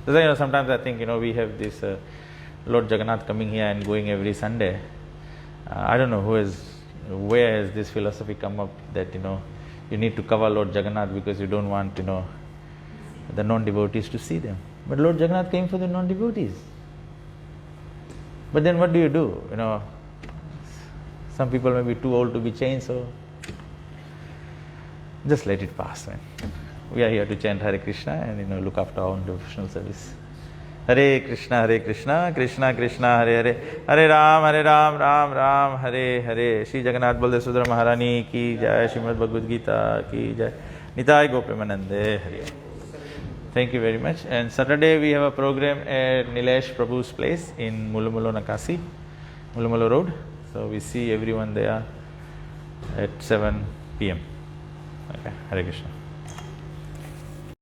So, sometimes I think, we have this Lord Jagannath coming here and going every Sunday. I don't know where has this philosophy come up that, you need to cover Lord Jagannath because you don't want, the non-devotees to see them. But Lord Jagannath came for the non-devotees. But then what do you do? Some people may be too old to be changed, so just let it pass, man. We are here to chant Hare Krishna and look after our own devotional service. Hare Krishna, Krishna Krishna, Hare Hare, Hare Ram, Ram Ram, Hare Hare. Shri Jagannath Baldev Subhadra Maharani ki jai, Srimad Bhagavad Gita ki jai, Nitai Gopremanande Hare. Thank you very much. And Saturday we have a program at Nilesh Prabhu's place in Mulumulo Nakasi, Mulumulo Road. So we see everyone there at 7 p.m. Okay, Hare Krishna.